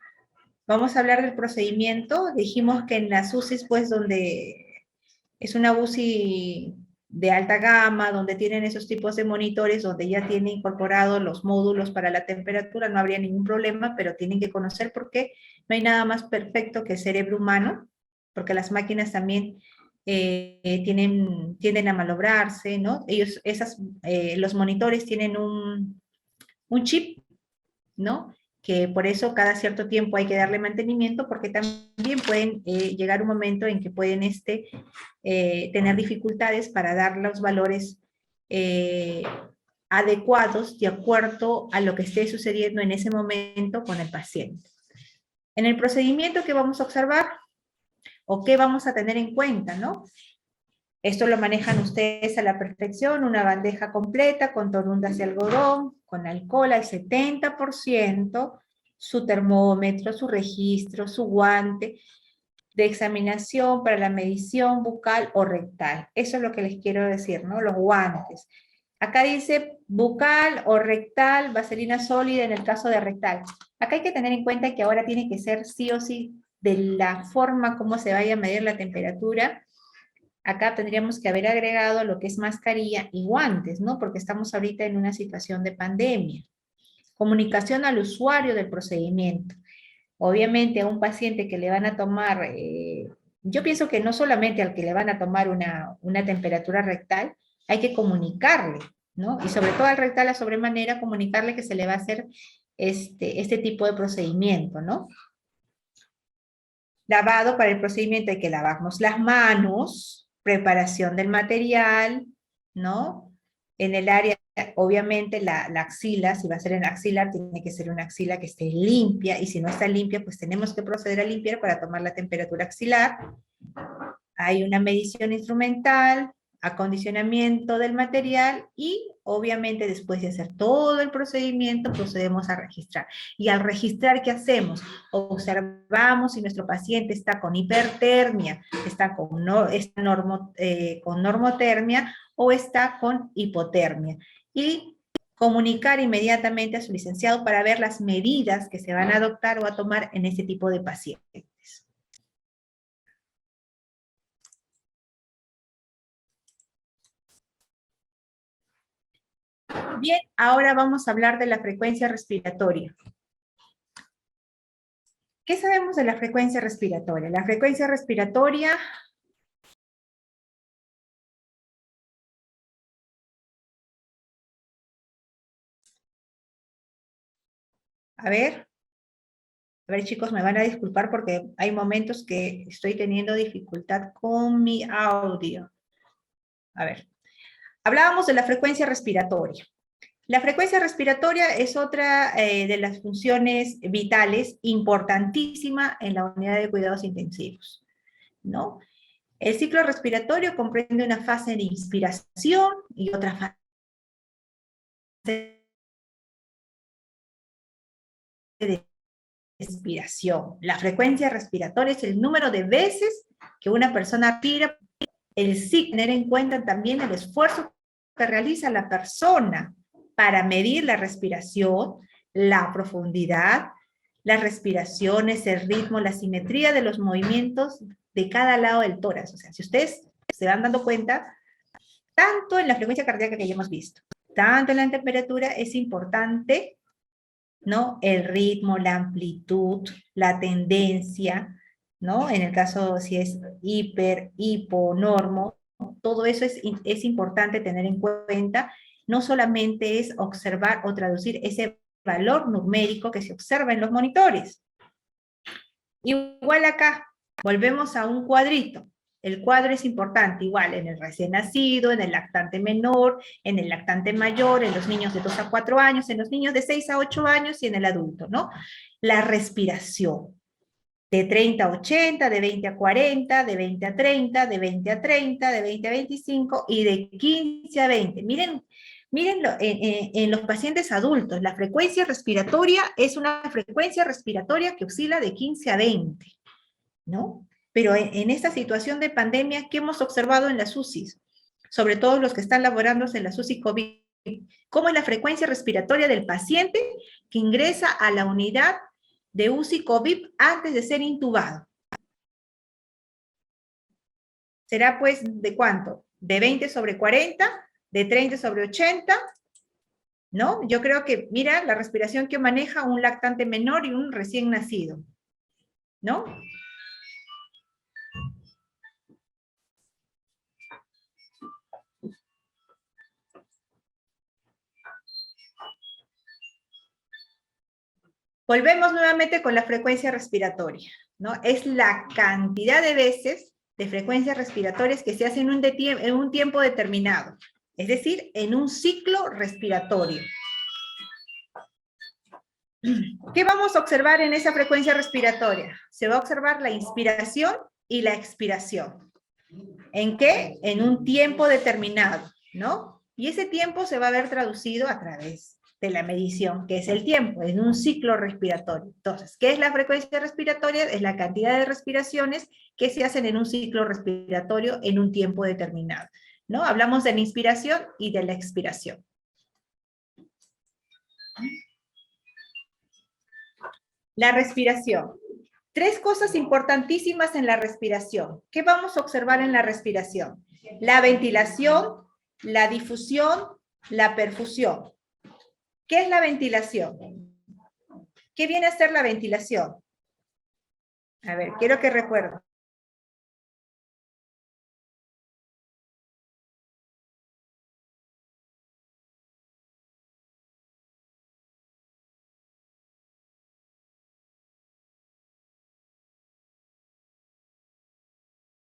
Vamos a hablar del procedimiento. Dijimos que en las UCIs, pues, donde es una UCI de alta gama, donde tienen esos tipos de monitores, donde ya tiene incorporados los módulos para la temperatura, no habría ningún problema, pero tienen que conocer por qué no hay nada más perfecto que el cerebro humano, porque las máquinas también tienden a malobrarse, ¿no? Los monitores tienen un chip, ¿no? Que por eso cada cierto tiempo hay que darle mantenimiento, porque también pueden llegar un momento en que pueden tener dificultades para dar los valores adecuados de acuerdo a lo que esté sucediendo en ese momento con el paciente. En el procedimiento que vamos a observar, o qué vamos a tener en cuenta, ¿no? Esto lo manejan ustedes a la perfección, una bandeja completa con torundas de algodón, con alcohol al 70%, su termómetro, su registro, su guante de examinación para la medición bucal o rectal. Eso es lo que les quiero decir, ¿no? Los guantes. Acá dice bucal o rectal, vaselina sólida en el caso de rectal. Acá hay que tener en cuenta que ahora tiene que ser sí o sí de la forma como se vaya a medir la temperatura. Acá tendríamos que haber agregado lo que es mascarilla y guantes, ¿no? Porque estamos ahorita en una situación de pandemia. Comunicación al usuario del procedimiento. Obviamente a un paciente que le van a tomar, yo pienso que no solamente al que le van a tomar una temperatura rectal, hay que comunicarle, ¿no? Y sobre todo al rectal a sobremanera, comunicarle que se le va a hacer este tipo de procedimiento, ¿no? Lavado para el procedimiento hay que lavarnos las manos, preparación del material, ¿no? En el área, obviamente, la axila, si va a ser en axilar, tiene que ser una axila que esté limpia, y si no está limpia, pues tenemos que proceder a limpiar para tomar la temperatura axilar. Hay una medición instrumental, acondicionamiento del material y obviamente después de hacer todo el procedimiento procedemos a registrar. Y al registrar, ¿qué hacemos? Observamos si nuestro paciente está con hipertermia, está con normotermia o está con hipotermia. Y comunicar inmediatamente a su licenciado para ver las medidas que se van a adoptar o a tomar en este tipo de pacientes. Bien, ahora vamos a hablar de la frecuencia respiratoria. ¿Qué sabemos de la frecuencia respiratoria? La frecuencia respiratoria a ver chicos, me van a disculpar porque hay momentos que estoy teniendo dificultad con mi audio. A ver, hablábamos de la frecuencia respiratoria. La frecuencia respiratoria es otra de las funciones vitales importantísima en la unidad de cuidados intensivos, ¿no? El ciclo respiratorio comprende una fase de inspiración y otra fase de expiración. La frecuencia respiratoria es el número de veces que una persona respira. El ciclo, tener en cuenta también el esfuerzo que realiza la persona para medir la respiración, la profundidad, las respiraciones, el ritmo, la simetría de los movimientos de cada lado del tórax. O sea, si ustedes se van dando cuenta, tanto en la frecuencia cardíaca que ya hemos visto, tanto en la temperatura, es importante, ¿no? El ritmo, la amplitud, la tendencia, ¿no? En el caso si es hiper, hipo, normo, todo eso es importante tener en cuenta. No solamente es observar o traducir ese valor numérico que se observa en los monitores. Igual acá, volvemos a un cuadrito. El cuadro es importante, igual en el recién nacido, en el lactante menor, en el lactante mayor, en los niños de 2 a 4 años, en los niños de 6 a 8 años y en el adulto, ¿no? La respiración, de 30 a 80, de 20 a 40, de 20 a 30, de 20 a 30, de 20 a 25 y de 15 a 20. Miren en los pacientes adultos, la frecuencia respiratoria es una frecuencia respiratoria que oscila de 15 a 20, ¿no? Pero en esta situación de pandemia, ¿qué hemos observado en las UCIs? Sobre todo los que están laborando en la UCI COVID. ¿Cómo es la frecuencia respiratoria del paciente que ingresa a la unidad de UCI COVID antes de ser intubado? ¿Será pues de cuánto? ¿De 20 sobre 40? ¿De 30 sobre 80? ¿No? Yo creo que, mira, la respiración que maneja un lactante menor y un recién nacido, ¿no? Volvemos nuevamente con la frecuencia respiratoria, ¿no? Es la cantidad de veces de frecuencias respiratorias que se hacen en un tiempo determinado, es decir, en un ciclo respiratorio. ¿Qué vamos a observar en esa frecuencia respiratoria? Se va a observar la inspiración y la expiración. ¿En qué? En un tiempo determinado, ¿no? Y ese tiempo se va a ver traducido a través de la medición, que es el tiempo, en un ciclo respiratorio. Entonces, ¿qué es la frecuencia respiratoria? Es la cantidad de respiraciones que se hacen en un ciclo respiratorio en un tiempo determinado, ¿no? Hablamos de la inspiración y de la expiración. La respiración. Tres cosas importantísimas en la respiración. ¿Qué vamos a observar en la respiración? La ventilación, la difusión, la perfusión. ¿Qué es la ventilación? ¿Qué viene a ser la ventilación? A ver, quiero que recuerden.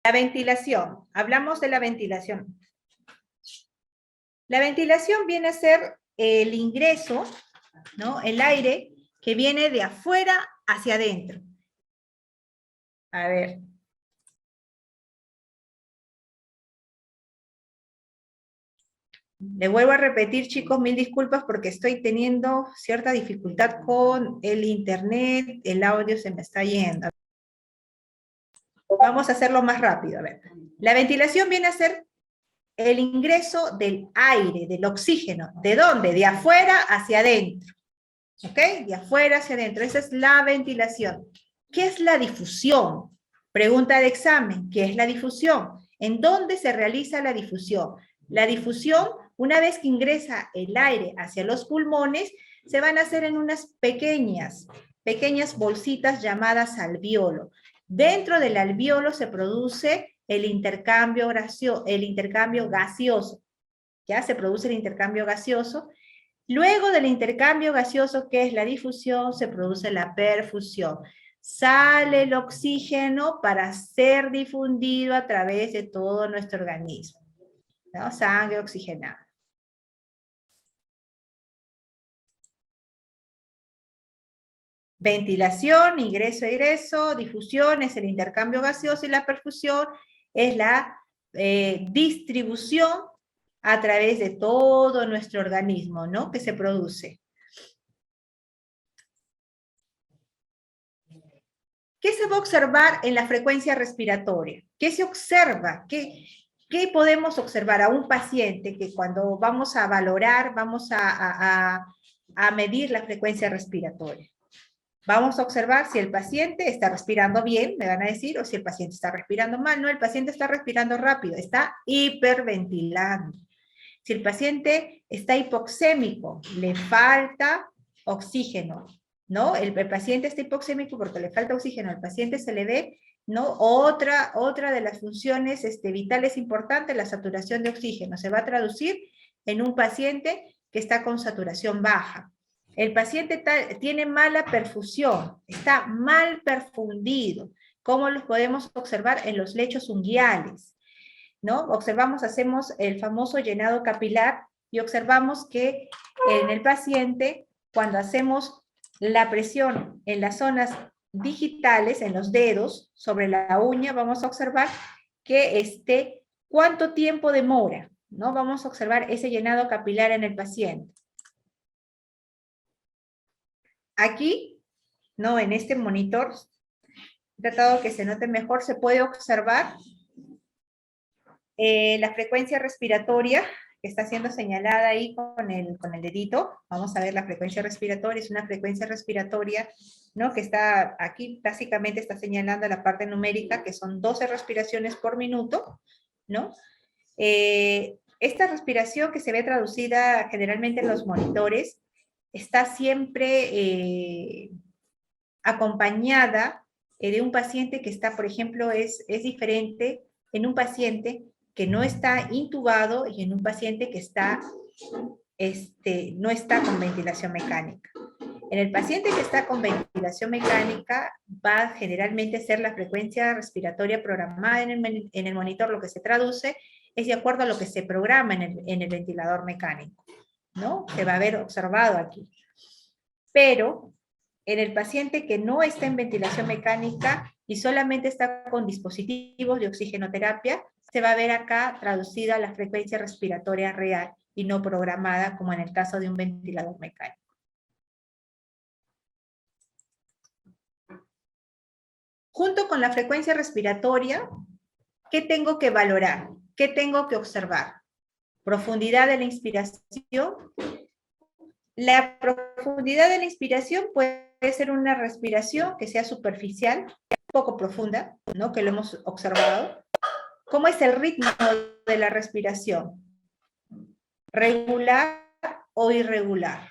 La ventilación. Hablamos de la ventilación. La ventilación viene a ser el ingreso, ¿no? El aire que viene de afuera hacia adentro. A ver. Le vuelvo a repetir, chicos, mil disculpas porque estoy teniendo cierta dificultad con el internet, el audio se me está yendo. Vamos a hacerlo más rápido, a ver. La ventilación viene a ser el ingreso del aire, del oxígeno. ¿De dónde? De afuera hacia adentro. ¿Ok? De afuera hacia adentro. Esa es la ventilación. ¿Qué es la difusión? Pregunta de examen. ¿Qué es la difusión? ¿En dónde se realiza la difusión? La difusión, una vez que ingresa el aire hacia los pulmones, se van a hacer en unas pequeñas bolsitas llamadas alveolo. Dentro del alveolo se produce el intercambio gaseoso. Ya se produce el intercambio gaseoso. Luego del intercambio gaseoso, que es la difusión, se produce la perfusión. Sale el oxígeno para ser difundido a través de todo nuestro organismo, ¿no? Sangre oxigenada. Ventilación, ingreso-egreso, difusión es el intercambio gaseoso y la perfusión es la distribución a través de todo nuestro organismo, ¿no? Que se produce. ¿Qué se va a observar en la frecuencia respiratoria? ¿Qué se observa? ¿Qué podemos observar a un paciente que cuando vamos a valorar, vamos a medir la frecuencia respiratoria? Vamos a observar si el paciente está respirando bien, me van a decir, o si el paciente está respirando mal. No, el paciente está respirando rápido, está hiperventilando. Si el paciente está hipoxémico, le falta oxígeno, ¿no? El paciente está hipoxémico porque le falta oxígeno, al paciente se le ve, ¿no? Otra de las funciones vitales importantes, la saturación de oxígeno, se va a traducir en un paciente que está con saturación baja. El paciente tiene mala perfusión, está mal perfundido, como los podemos observar en los lechos unguiales, ¿no? Observamos, hacemos el famoso llenado capilar y observamos que en el paciente, cuando hacemos la presión en las zonas digitales, en los dedos, sobre la uña, vamos a observar que cuánto tiempo demora, ¿no? Vamos a observar ese llenado capilar en el paciente. Aquí, ¿no? En este monitor, he tratado que se note mejor, se puede observar la frecuencia respiratoria que está siendo señalada ahí con el dedito. Vamos a ver la frecuencia respiratoria, es una frecuencia respiratoria, ¿no? Que está aquí, básicamente está señalando la parte numérica, que son 12 respiraciones por minuto, ¿no? Esta respiración que se ve traducida generalmente en los monitores, está siempre acompañada de un paciente que está, por ejemplo, es diferente en un paciente que no está intubado y en un paciente que está, no está con ventilación mecánica. En el paciente que está con ventilación mecánica va a generalmente ser la frecuencia respiratoria programada en el monitor, lo que se traduce es de acuerdo a lo que se programa en el ventilador mecánico, ¿no? Se va a ver observado aquí. Pero en el paciente que no está en ventilación mecánica y solamente está con dispositivos de oxigenoterapia, se va a ver acá traducida la frecuencia respiratoria real y no programada como en el caso de un ventilador mecánico. Junto con la frecuencia respiratoria, ¿qué tengo que valorar? ¿Qué tengo que observar? Profundidad de la inspiración. La profundidad de la inspiración puede ser una respiración que sea superficial, poco profunda, ¿no? Que lo hemos observado. ¿Cómo es el ritmo de la respiración? ¿Regular o irregular?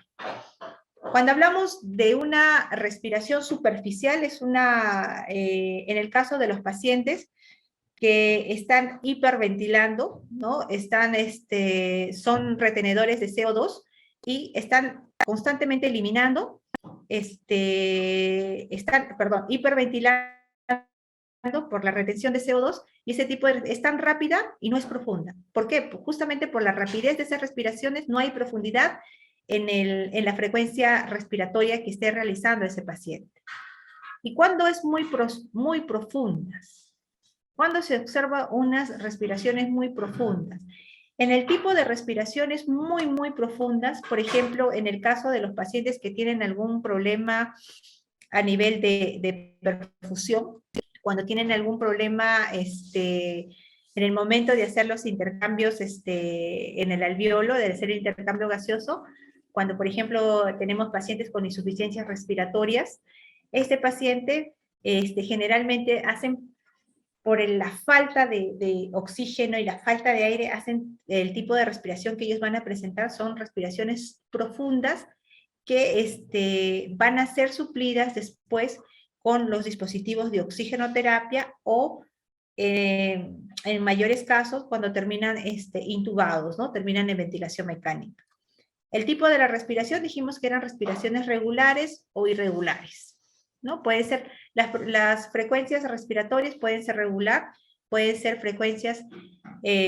Cuando hablamos de una respiración superficial, es en el caso de los pacientes que están hiperventilando, ¿no? Son retenedores de CO2 y están constantemente eliminando, hiperventilando por la retención de CO2, y ese tipo es tan rápida y no es profunda. ¿Por qué? Pues justamente por la rapidez de esas respiraciones no hay profundidad en la frecuencia respiratoria que esté realizando ese paciente. ¿Y cuándo es muy profundas? Cuando se observa unas respiraciones muy profundas. En el tipo de respiraciones muy profundas, por ejemplo, en el caso de los pacientes que tienen algún problema a nivel de perfusión, cuando tienen algún problema en el momento de hacer los intercambios en el alveolo, de hacer el intercambio gaseoso, cuando, por ejemplo, tenemos pacientes con insuficiencias respiratorias, este paciente generalmente hacen, por la falta de oxígeno y la falta de aire, hacen el tipo de respiración que ellos van a presentar, son respiraciones profundas que van a ser suplidas después con los dispositivos de oxigenoterapia o en mayores casos cuando terminan intubados, ¿no? Terminan en ventilación mecánica. El tipo de la respiración dijimos que eran respiraciones regulares o irregulares, ¿no? Puede ser, las frecuencias respiratorias pueden ser regular, pueden ser frecuencias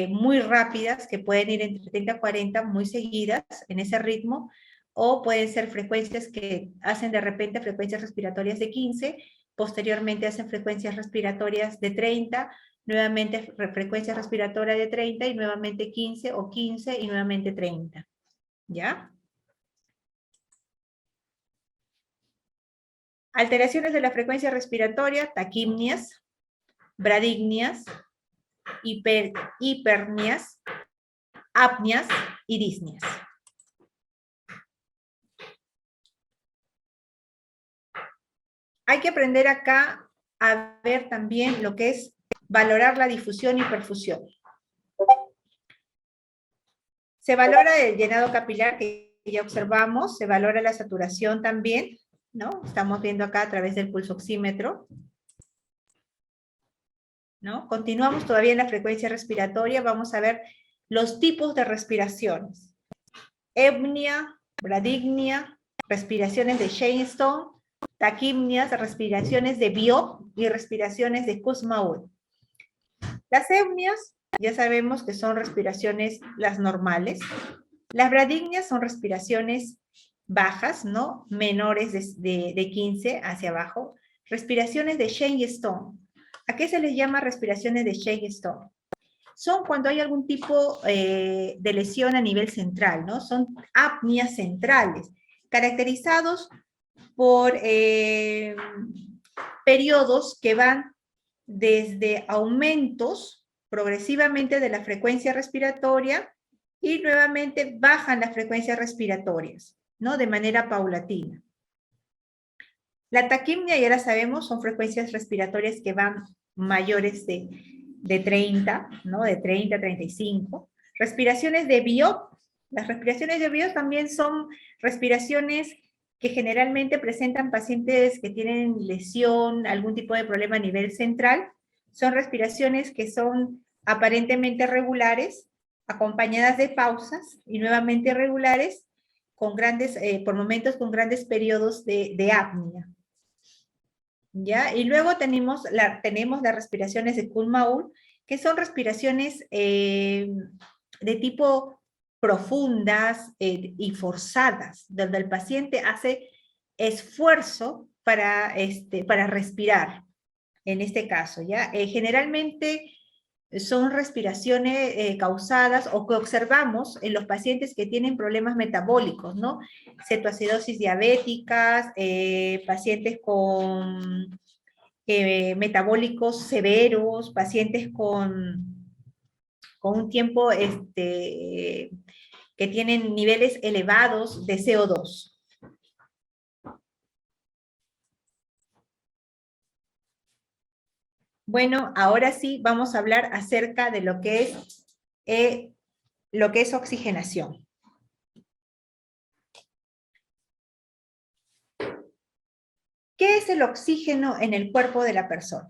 muy rápidas, que pueden ir entre 30 a 40, muy seguidas en ese ritmo, o pueden ser frecuencias que hacen de repente frecuencias respiratorias de 15, posteriormente hacen frecuencias respiratorias de 30, nuevamente frecuencia respiratoria de 30 y nuevamente 15 o 15 y nuevamente 30. ¿Ya? Alteraciones de la frecuencia respiratoria, taquimnias, bradignias, hipernias, apnias y disnias. Hay que aprender acá a ver también lo que es valorar la difusión y perfusión. Se valora el llenado capilar, que ya observamos, se valora la saturación también, ¿no? Estamos viendo acá a través del pulso oxímetro, ¿no? Continuamos todavía en la frecuencia respiratoria, vamos a ver los tipos de respiraciones. Apnea, bradignia, respiraciones de Cheyne-Stone, taquimnias, respiraciones de Biot y respiraciones de Kussmaul. Las apneas, ya sabemos que son respiraciones las normales. Las bradignias son respiraciones bajas, ¿no? Menores de 15 hacia abajo. Respiraciones de Cheyne-Stone. ¿A qué se les llama respiraciones de Cheyne-Stone? Son cuando hay algún tipo de lesión a nivel central, ¿no? Son apneas centrales, caracterizados por periodos que van desde aumentos progresivamente de la frecuencia respiratoria y nuevamente bajan las frecuencias respiratorias, ¿no? De manera paulatina. La taquimnia, ya la sabemos, son frecuencias respiratorias que van mayores de 30, ¿no? De 30 a 35. Respiraciones de Biot. Las respiraciones de Biot también son respiraciones que generalmente presentan pacientes que tienen lesión, algún tipo de problema a nivel central. Son respiraciones que son aparentemente regulares, acompañadas de pausas y nuevamente regulares, con grandes, por momentos con grandes periodos de apnea. ¿Ya? Y luego tenemos las respiraciones de Kussmaul, que son respiraciones de tipo profundas y forzadas, donde el paciente hace esfuerzo para respirar, en este caso, ¿ya? Generalmente son respiraciones causadas o que observamos en los pacientes que tienen problemas metabólicos, ¿no? Cetoacidosis diabéticas, pacientes con metabólicos severos, pacientes con un tiempo que tienen niveles elevados de CO2. Bueno, ahora sí vamos a hablar acerca de lo que es oxigenación. ¿Qué es el oxígeno en el cuerpo de la persona?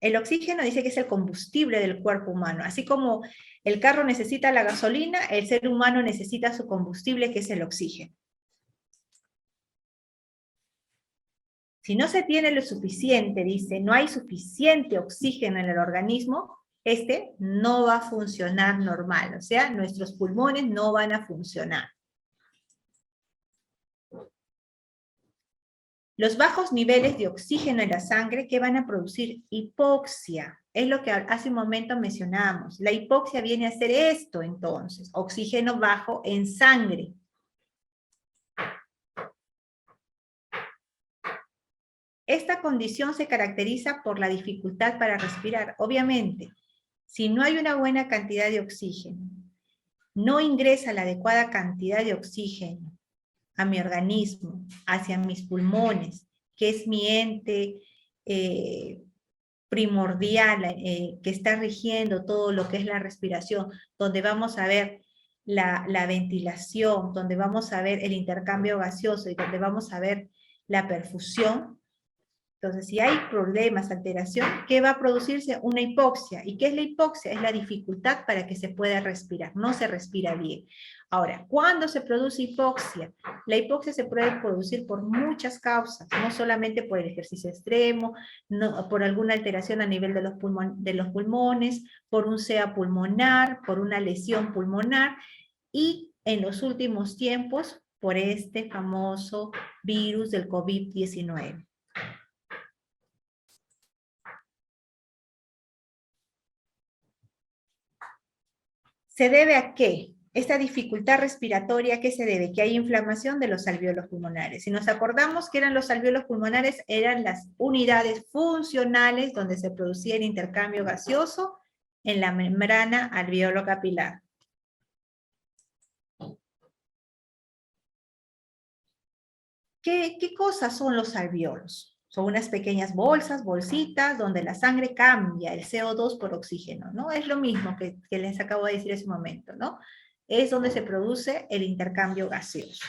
El oxígeno dice que es el combustible del cuerpo humano. Así como el carro necesita la gasolina, el ser humano necesita su combustible, que es el oxígeno. Si no se tiene lo suficiente, dice, no hay suficiente oxígeno en el organismo, no va a funcionar normal. O sea, nuestros pulmones no van a funcionar. Los bajos niveles de oxígeno en la sangre que van a producir hipoxia. Es lo que hace un momento mencionábamos. La hipoxia viene a ser esto entonces, oxígeno bajo en sangre. Esta condición se caracteriza por la dificultad para respirar. Obviamente, si no hay una buena cantidad de oxígeno, no ingresa la adecuada cantidad de oxígeno a mi organismo, hacia mis pulmones, que es mi ente primordial que está rigiendo todo lo que es la respiración, donde vamos a ver la ventilación, donde vamos a ver el intercambio gaseoso y donde vamos a ver la perfusión. Entonces, si hay problemas, alteración, ¿qué va a producirse? Una hipoxia. ¿Y qué es la hipoxia? Es la dificultad para que se pueda respirar. No se respira bien. Ahora, ¿cuándo se produce hipoxia? La hipoxia se puede producir por muchas causas, no solamente por el ejercicio extremo, no, por alguna alteración a nivel de los pulmones, por un SEA pulmonar, por una lesión pulmonar, y en los últimos tiempos, por este famoso virus del COVID-19. ¿Se debe a qué? Esta dificultad respiratoria, ¿a qué se debe? Que hay inflamación de los alvéolos pulmonares. Si nos acordamos que eran los alvéolos pulmonares, eran las unidades funcionales donde se producía el intercambio gaseoso en la membrana alveolo-capilar. ¿Qué cosas son los alvéolos? Son unas pequeñas bolsas, bolsitas, donde la sangre cambia el CO2 por oxígeno, ¿no? Es lo mismo que les acabo de decir en ese momento, ¿no? Es donde se produce el intercambio gaseoso.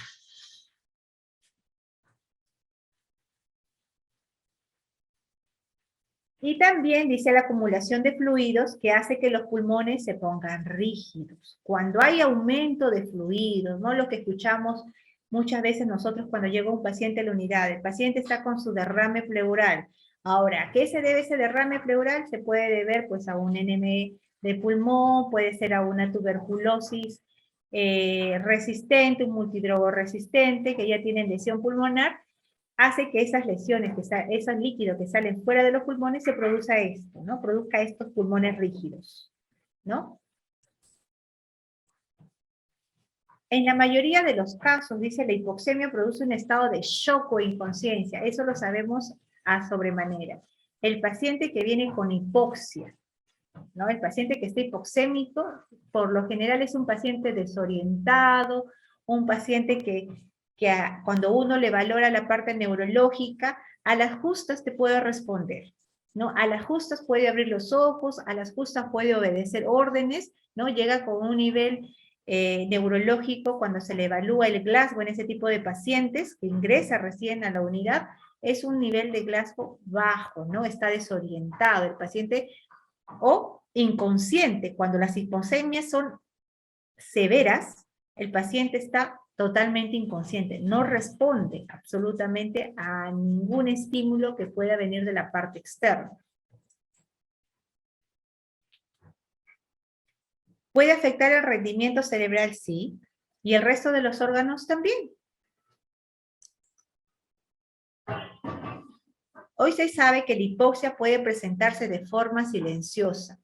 Y también dice la acumulación de fluidos que hace que los pulmones se pongan rígidos. Cuando hay aumento de fluidos, ¿no? Lo que escuchamos muchas veces nosotros cuando llega un paciente a la unidad, el paciente está con su derrame pleural. Ahora, ¿a qué se debe ese derrame pleural? Se puede deber pues a un NME de pulmón, puede ser a una tuberculosis resistente, un multidrogo resistente, que ya tienen lesión pulmonar, hace que esas lesiones, esos líquidos que salen fuera de los pulmones, se produzca esto, ¿no? Produzca estos pulmones rígidos, ¿no? En la mayoría de los casos, dice, la hipoxemia produce un estado de shock o inconsciencia. Eso lo sabemos a sobremanera. El paciente que viene con hipoxia, ¿no? El paciente que está hipoxémico, por lo general es un paciente desorientado, un paciente que cuando uno le valora la parte neurológica, a las justas te puede responder, ¿no? A las justas puede abrir los ojos, a las justas puede obedecer órdenes, ¿no? Llega con un nivel neurológico cuando se le evalúa el Glasgow en ese tipo de pacientes que ingresa recién a la unidad, es un nivel de Glasgow bajo, ¿no? Está desorientado el paciente, o inconsciente. Cuando las hiposemias son severas, el paciente está totalmente inconsciente, no responde absolutamente a ningún estímulo que pueda venir de la parte externa. ¿Puede afectar el rendimiento cerebral? Sí. ¿Y el resto de los órganos también? Hoy se sabe que la hipoxia puede presentarse de forma silenciosa,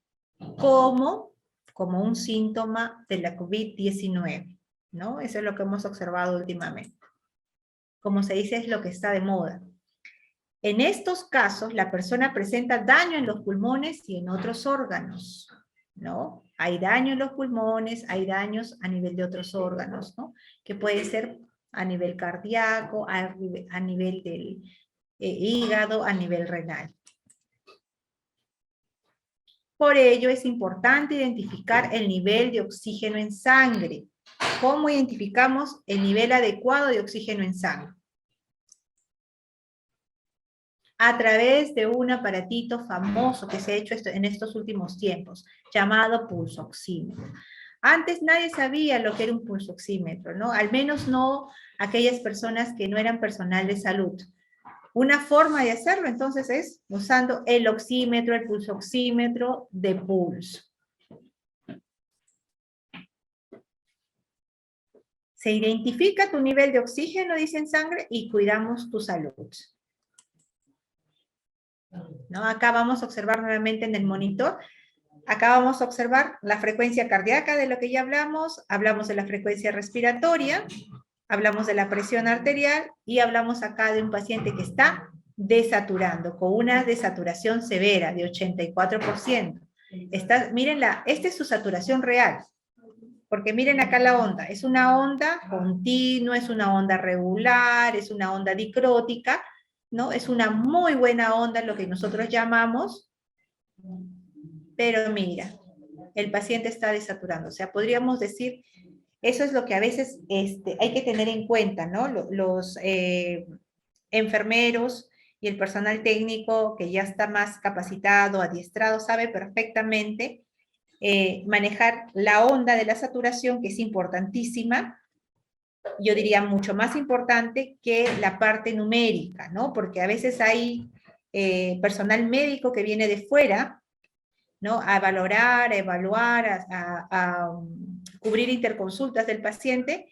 como un síntoma de la COVID-19, ¿no? Eso es lo que hemos observado últimamente. Como se dice, es lo que está de moda. En estos casos, la persona presenta daño en los pulmones y en otros órganos, ¿no? Hay daño en los pulmones, hay daños a nivel de otros órganos, ¿no? Que puede ser a nivel cardíaco, a nivel del hígado, a nivel renal. Por ello es importante identificar el nivel de oxígeno en sangre. ¿Cómo identificamos el nivel adecuado de oxígeno en sangre? A través de un aparatito famoso que se ha hecho en estos últimos tiempos, llamado pulsoxímetro. Antes nadie sabía lo que era un pulsoxímetro, ¿no? Al menos no aquellas personas que no eran personal de salud. Una forma de hacerlo, entonces, es usando el oxímetro, el pulsoxímetro de pulso. Se identifica tu nivel de oxígeno, dice en sangre, y cuidamos tu salud. ¿No? Acá vamos a observar nuevamente en el monitor. Acá vamos a observar la frecuencia cardíaca de lo que ya hablamos de la frecuencia respiratoria, hablamos de la presión arterial y hablamos acá de un paciente que está desaturando, con una desaturación severa de 84%. Miren, esta es su saturación real, porque miren acá la onda, es una onda continua, es una onda regular, es una onda dicrótica, ¿no? Es una muy buena onda, lo que nosotros llamamos, pero mira, el paciente está desaturando. O sea, podríamos decir, eso es lo que a veces hay que tener en cuenta, ¿no? Los enfermeros y el personal técnico que ya está más capacitado, adiestrado, sabe perfectamente manejar la onda de la saturación, que es importantísima. Yo diría mucho más importante que la parte numérica, ¿no? Porque a veces hay personal médico que viene de fuera, ¿no? A valorar, a evaluar, a cubrir interconsultas del paciente,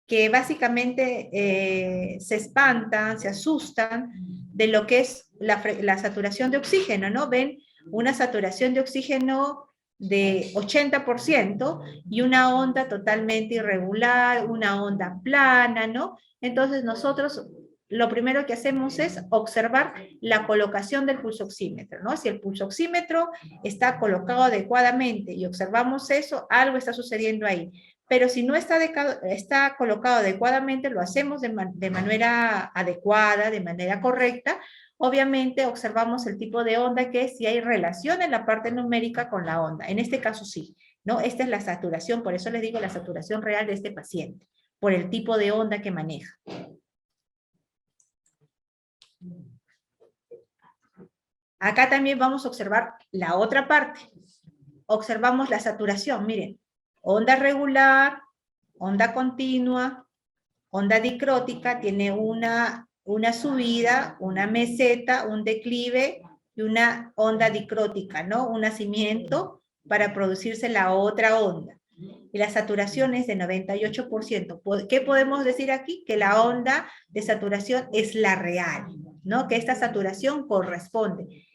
que básicamente se espantan, se asustan de lo que es la saturación de oxígeno, ¿no? Ven una saturación de oxígeno de 80% y una onda totalmente irregular, una onda plana, ¿no? Entonces nosotros lo primero que hacemos es observar la colocación del pulsoxímetro, ¿no? Si el pulsoxímetro está colocado adecuadamente y observamos eso, algo está sucediendo ahí. Pero si no está colocado adecuadamente, lo hacemos de manera adecuada, de manera correcta. Obviamente observamos el tipo de onda, que es si hay relación en la parte numérica con la onda. En este caso sí, ¿no? Esta es la saturación, por eso les digo la saturación real de este paciente, por el tipo de onda que maneja. Acá también vamos a observar la otra parte. Observamos la saturación, miren, onda regular, onda continua, onda dicrótica, tiene una subida, una meseta, un declive y una onda dicrótica, ¿no? Un nacimiento para producirse la otra onda. Y la saturación es de 98%. ¿Qué podemos decir aquí? Que la onda de saturación es la real, ¿no? Que esta saturación corresponde.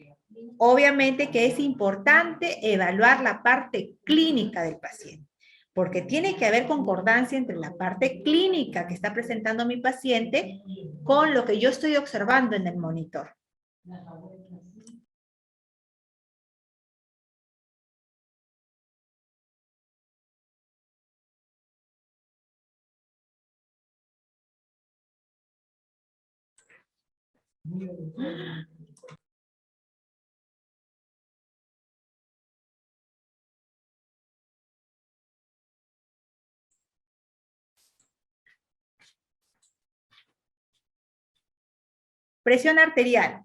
Obviamente que es importante evaluar la parte clínica del paciente, porque tiene que haber concordancia entre la parte clínica que está presentando mi paciente con lo que yo estoy observando en el monitor. Presión arterial.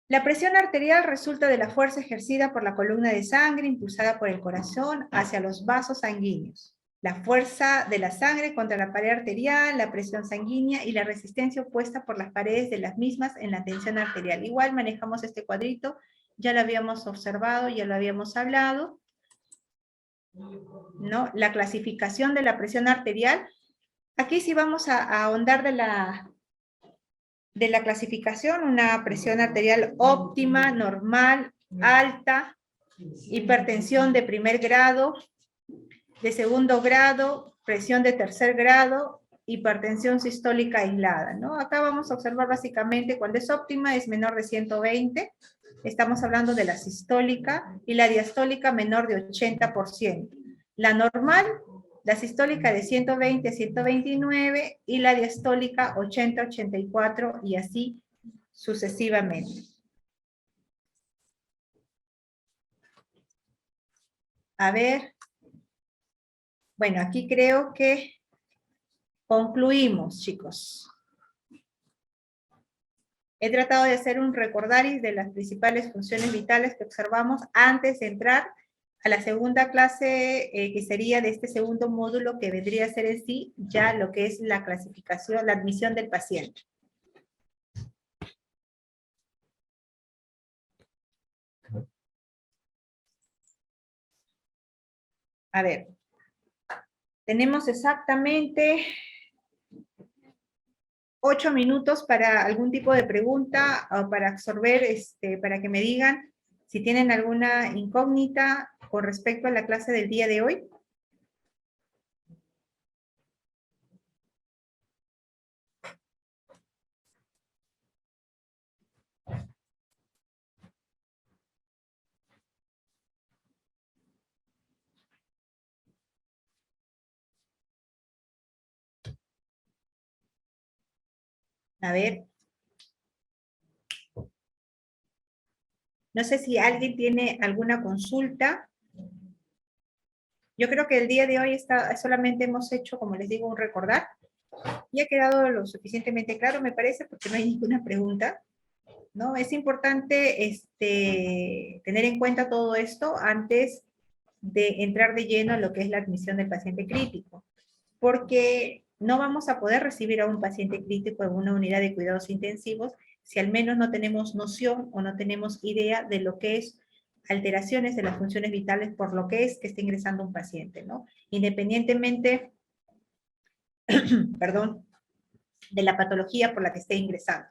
La presión arterial resulta de la fuerza ejercida por la columna de sangre impulsada por el corazón hacia los vasos sanguíneos. La fuerza de la sangre contra la pared arterial, la presión sanguínea y la resistencia opuesta por las paredes de las mismas en la tensión arterial. Igual manejamos este cuadrito, ya lo habíamos observado, ya lo habíamos hablado, ¿no? La clasificación de la presión arterial. Aquí sí vamos a ahondar de la clasificación, una presión arterial óptima, normal, alta, hipertensión de primer grado, de segundo grado, presión de tercer grado, hipertensión sistólica aislada, ¿no? Acá vamos a observar básicamente cuando es óptima es menor de 120, estamos hablando de la sistólica, y la diastólica menor de 80%. La normal, la sistólica de 120 a 129 y la diastólica 80 a 84 y así sucesivamente. A ver. Bueno, aquí creo que concluimos, chicos. He tratado de hacer un recordaris de las principales funciones vitales que observamos antes de entrar a la segunda clase, que sería de este segundo módulo, que vendría a ser en sí ya lo que es la clasificación, la admisión del paciente. A ver, tenemos exactamente 8 minutos para algún tipo de pregunta o para absorber, para que me digan si tienen alguna incógnita con respecto a la clase del día de hoy. A ver. No sé si alguien tiene alguna consulta. Yo creo que el día de hoy solamente hemos hecho, como les digo, un recordar. Y ha quedado lo suficientemente claro, me parece, porque no hay ninguna pregunta, ¿no? Es importante tener en cuenta todo esto antes de entrar de lleno a lo que es la admisión del paciente crítico, porque no vamos a poder recibir a un paciente crítico en una unidad de cuidados intensivos si al menos no tenemos noción o no tenemos idea de lo que es alteraciones de las funciones vitales por lo que es que esté ingresando un paciente, ¿no? Independientemente perdón, de la patología por la que esté ingresando.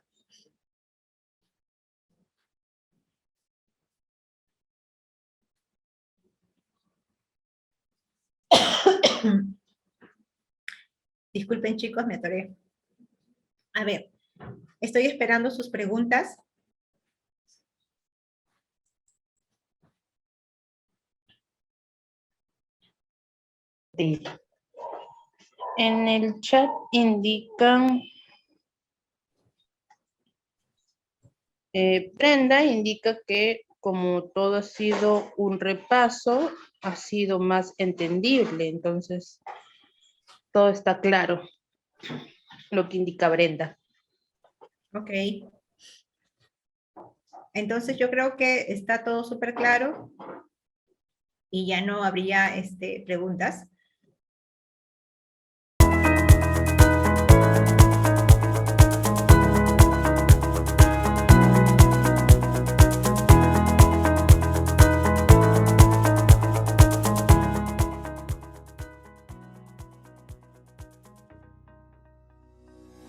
Disculpen, chicos, me atoré. A ver, estoy esperando sus preguntas. Sí. En el chat indican, Brenda indica que como todo ha sido un repaso, ha sido más entendible, entonces todo está claro, lo que indica Brenda. Ok. Entonces yo creo que está todo súper claro y ya no habría preguntas.